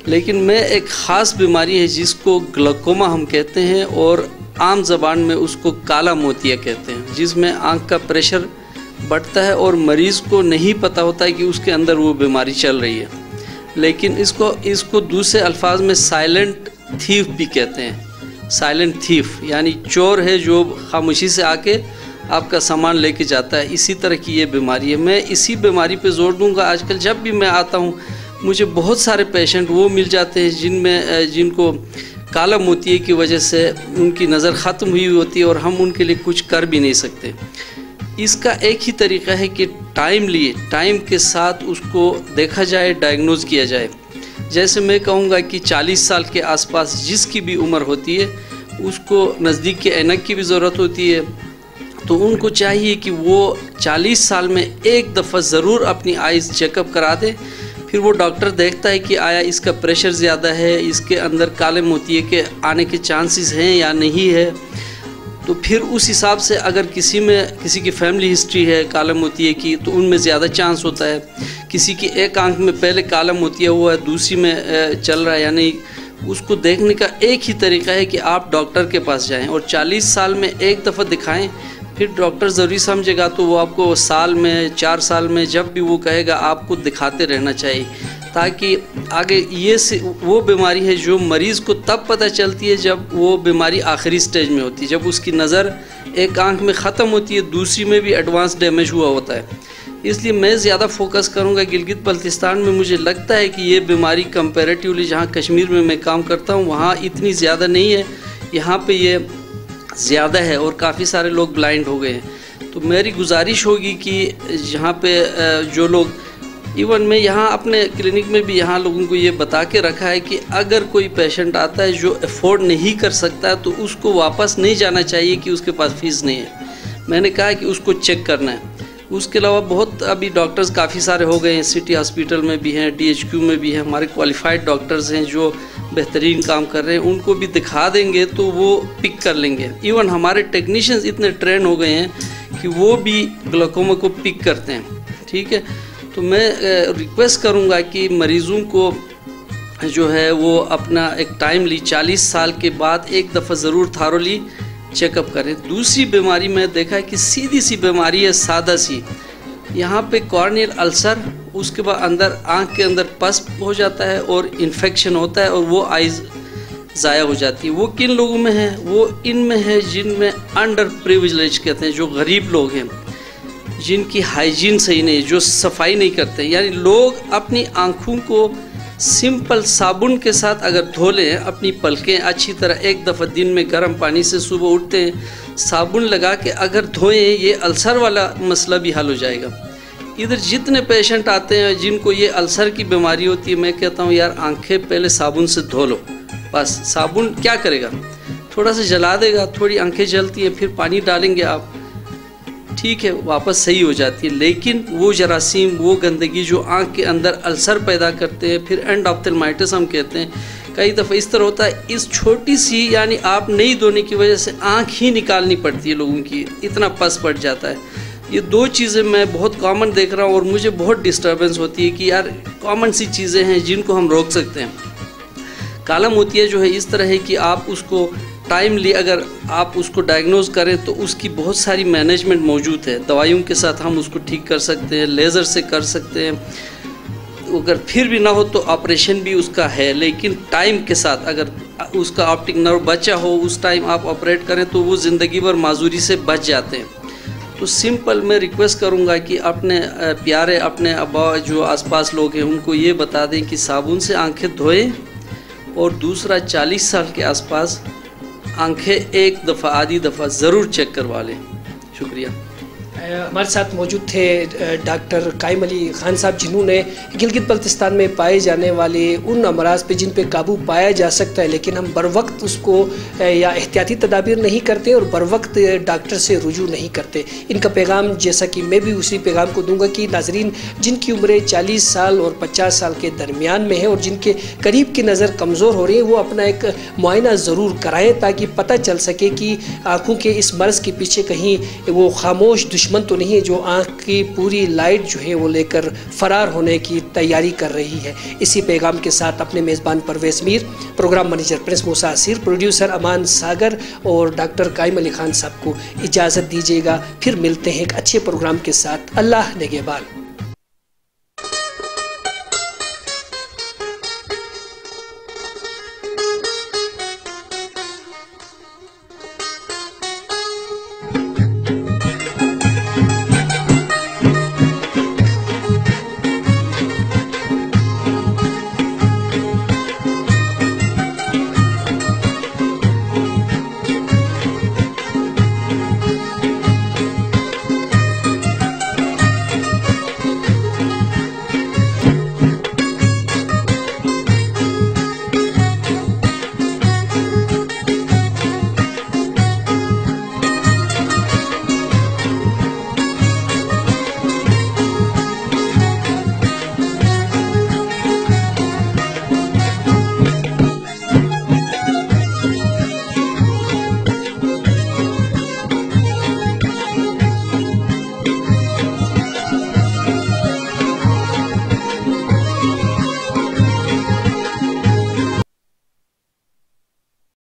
लेकिन मैं एक ख़ास बीमारी है जिसको ग्लूकोमा हम कहते हैं और आम ज़बान में उसको काला मोतिया कहते हैं, जिसमें आँख का प्रेशर बढ़ता है और मरीज़ को नहीं पता होता है कि उसके अंदर वो बीमारी चल रही है। लेकिन इसको दूसरे अल्फाज में साइलेंट थीफ भी कहते हैं। साइलेंट थीफ यानी चोर है जो खामोशी से आके आपका सामान लेके जाता है। इसी तरह की ये बीमारी है। मैं इसी बीमारी पे जोर दूंगा। आजकल जब भी मैं आता हूँ मुझे बहुत सारे पेशेंट वो मिल जाते हैं जिनको काला मोतिये की वजह से उनकी नज़र ख़त्म हुई होती है और हम उनके लिए कुछ कर भी नहीं सकते। इसका एक ही तरीक़ा है कि टाइम के साथ उसको देखा जाए, डायग्नोज किया जाए। जैसे मैं कहूँगा कि 40 साल के आसपास जिसकी भी उम्र होती है उसको नज़दीक के ऐनक की भी ज़रूरत होती है, तो उनको चाहिए कि वो 40 साल में एक दफ़ा ज़रूर अपनी आइज़ चेकअप करा दें। फिर वो डॉक्टर देखता है कि आया इसका प्रेशर ज़्यादा है, इसके अंदर काले मोतिये के आने के चांसेस हैं या नहीं है। तो फिर उस हिसाब से अगर किसी की फैमिली हिस्ट्री है काला मोतिये की तो उनमें ज़्यादा चांस होता है। किसी की एक आंख में पहले काला मोतिया हुआ है, दूसरी में चल रहा है या नहीं, उसको देखने का एक ही तरीका है कि आप डॉक्टर के पास जाएं और 40 साल में एक दफ़ा दिखाएं। फिर डॉक्टर ज़रूरी समझेगा तो वो आपको साल में 4 साल में जब भी वो कहेगा आपको दिखाते रहना चाहिए, ताकि आगे वो बीमारी है जो मरीज़ को तब पता चलती है जब वो बीमारी आखिरी स्टेज में होती है, जब उसकी नज़र एक आंख में ख़त्म होती है, दूसरी में भी एडवांस डैमेज हुआ होता है। इसलिए मैं ज़्यादा फोकस करूँगा गिलगित बल्तिस्तान में। मुझे लगता है कि ये बीमारी कंपैरेटिवली जहाँ कश्मीर में मैं काम करता हूँ वहाँ इतनी ज़्यादा नहीं है, यहाँ पे ये ज़्यादा है और काफ़ी सारे लोग ब्लाइंड हो गए हैं। तो मेरी गुजारिश होगी कि यहाँ पे जो लोग, इवन मैं यहाँ अपने क्लिनिक में भी यहाँ लोगों को ये बता के रखा है कि अगर कोई पेशेंट आता है जो अफोर्ड नहीं कर सकता तो उसको वापस नहीं जाना चाहिए कि उसके पास फीस नहीं है। मैंने कहा कि उसको चेक करना है। उसके अलावा बहुत अभी डॉक्टर्स काफ़ी सारे हो गए हैं, सिटी हॉस्पिटल में भी हैं, DHQ में भी हैं, हमारे क्वालिफाइड डॉक्टर्स हैं जो बेहतरीन काम कर रहे हैं। उनको भी दिखा देंगे तो वो पिक कर लेंगे। इवन हमारे टेक्नीशियंस इतने ट्रेन हो गए हैं कि वो भी ग्लूकोमा को पिक करते हैं। ठीक है, तो मैं रिक्वेस्ट करूँगा कि मरीज़ों को जो है वो अपना एक टाइमली 40 साल के बाद एक दफ़ा ज़रूर थारोली चेकअप करें। दूसरी बीमारी में देखा है कि सीधी सी बीमारी है, सादा सी, यहाँ पे कॉर्नियल अल्सर, उसके बाद अंदर आँख के अंदर पस हो जाता है और इन्फेक्शन होता है और वो आइज़ ज़ाया हो जाती है। वो किन लोगों में है? वो इनमें है जिनमें अंडर प्रिविलेज कहते हैं, जो गरीब लोग हैं, जिनकी हाइजीन सही नहीं, जो सफाई नहीं करते। यानी लोग अपनी आँखों को सिंपल साबुन के साथ अगर धो लें, अपनी पलकें अच्छी तरह एक दफ़ा दिन में गर्म पानी से सुबह उठते हैं साबुन लगा के अगर धोएं, ये अल्सर वाला मसला भी हल हो जाएगा। इधर जितने पेशेंट आते हैं जिनको ये अल्सर की बीमारी होती है, मैं कहता हूँ यार आंखें पहले साबुन से धो लो। बस साबुन क्या करेगा, थोड़ा सा जला देगा, थोड़ी आंखें जलती हैं, फिर पानी डालेंगे आप, ठीक है, वापस सही हो जाती है। लेकिन वो जरासीम, वो गंदगी जो आँख के अंदर अल्सर पैदा करते हैं, फिर एंडोफ्थेल्माइटिस हम कहते हैं, कई दफ़ा इस तरह होता है, इस छोटी सी यानी आप नहीं धोने की वजह से आँख ही निकालनी पड़ती है लोगों की, इतना पस पड़ जाता है। ये दो चीज़ें मैं बहुत कॉमन देख रहा हूँ और मुझे बहुत डिस्टर्बेंस होती है कि यार कॉमन सी चीज़ें हैं जिनको हम रोक सकते हैं। काला मोतिया जो है इस तरह है कि आप उसको टाइमली अगर आप उसको डायग्नोज करें तो उसकी बहुत सारी मैनेजमेंट मौजूद है। दवाइयों के साथ हम उसको ठीक कर सकते हैं, लेज़र से कर सकते हैं, अगर फिर भी ना हो तो ऑपरेशन भी उसका है। लेकिन टाइम के साथ अगर उसका ऑप्टिक नर्व बचा हो उस टाइम आप ऑपरेट करें तो वो ज़िंदगी भर माजूरी से बच जाते हैं। तो सिंपल मैं रिक्वेस्ट करूंगा कि अपने प्यारे अपने अब्बा जो आसपास लोग हैं उनको ये बता दें कि साबुन से आंखें धोएं और दूसरा 40 साल के आसपास आंखें एक दफ़ा आधी दफ़ा ज़रूर चेक करवा लें। शुक्रिया। हमारे साथ मौजूद थे डॉक्टर कायम अली खान साहब, जिन्होंने गिलगित बल्तिस्तान में पाए जाने वाले उन अमराज पे जिन पे काबू पाया जा सकता है लेकिन हम बर वक्त उसको या एहतियाती तदाबीर नहीं करते और बर वक्त डॉक्टर से रुजू नहीं करते। इनका पैगाम जैसा कि मैं भी उसी पैगाम को दूंगा कि नाजरीन जिनकी उम्रें 40 साल और 50 साल के दरमियान में है और जिनके करीब की नज़र कमज़ोर हो रही है वो अपना एक मुआयना ज़रूर कराएँ ताकि पता चल सके कि आँखों के इस मर्ज़ के पीछे कहीं वो खामोश दुश्मन तो नहीं है जो आँख की पूरी लाइट जो है वो लेकर फ़रार होने की तैयारी कर रही है। इसी पैगाम के साथ अपने मेज़बान Parvez Mir, program manager prince Musa Asir, producer Aman Sagar और डॉक्टर कायम अली खान साहब को इजाज़त दीजिएगा। फिर मिलते हैं एक अच्छे प्रोग्राम के साथ। अल्लाह निगहबान।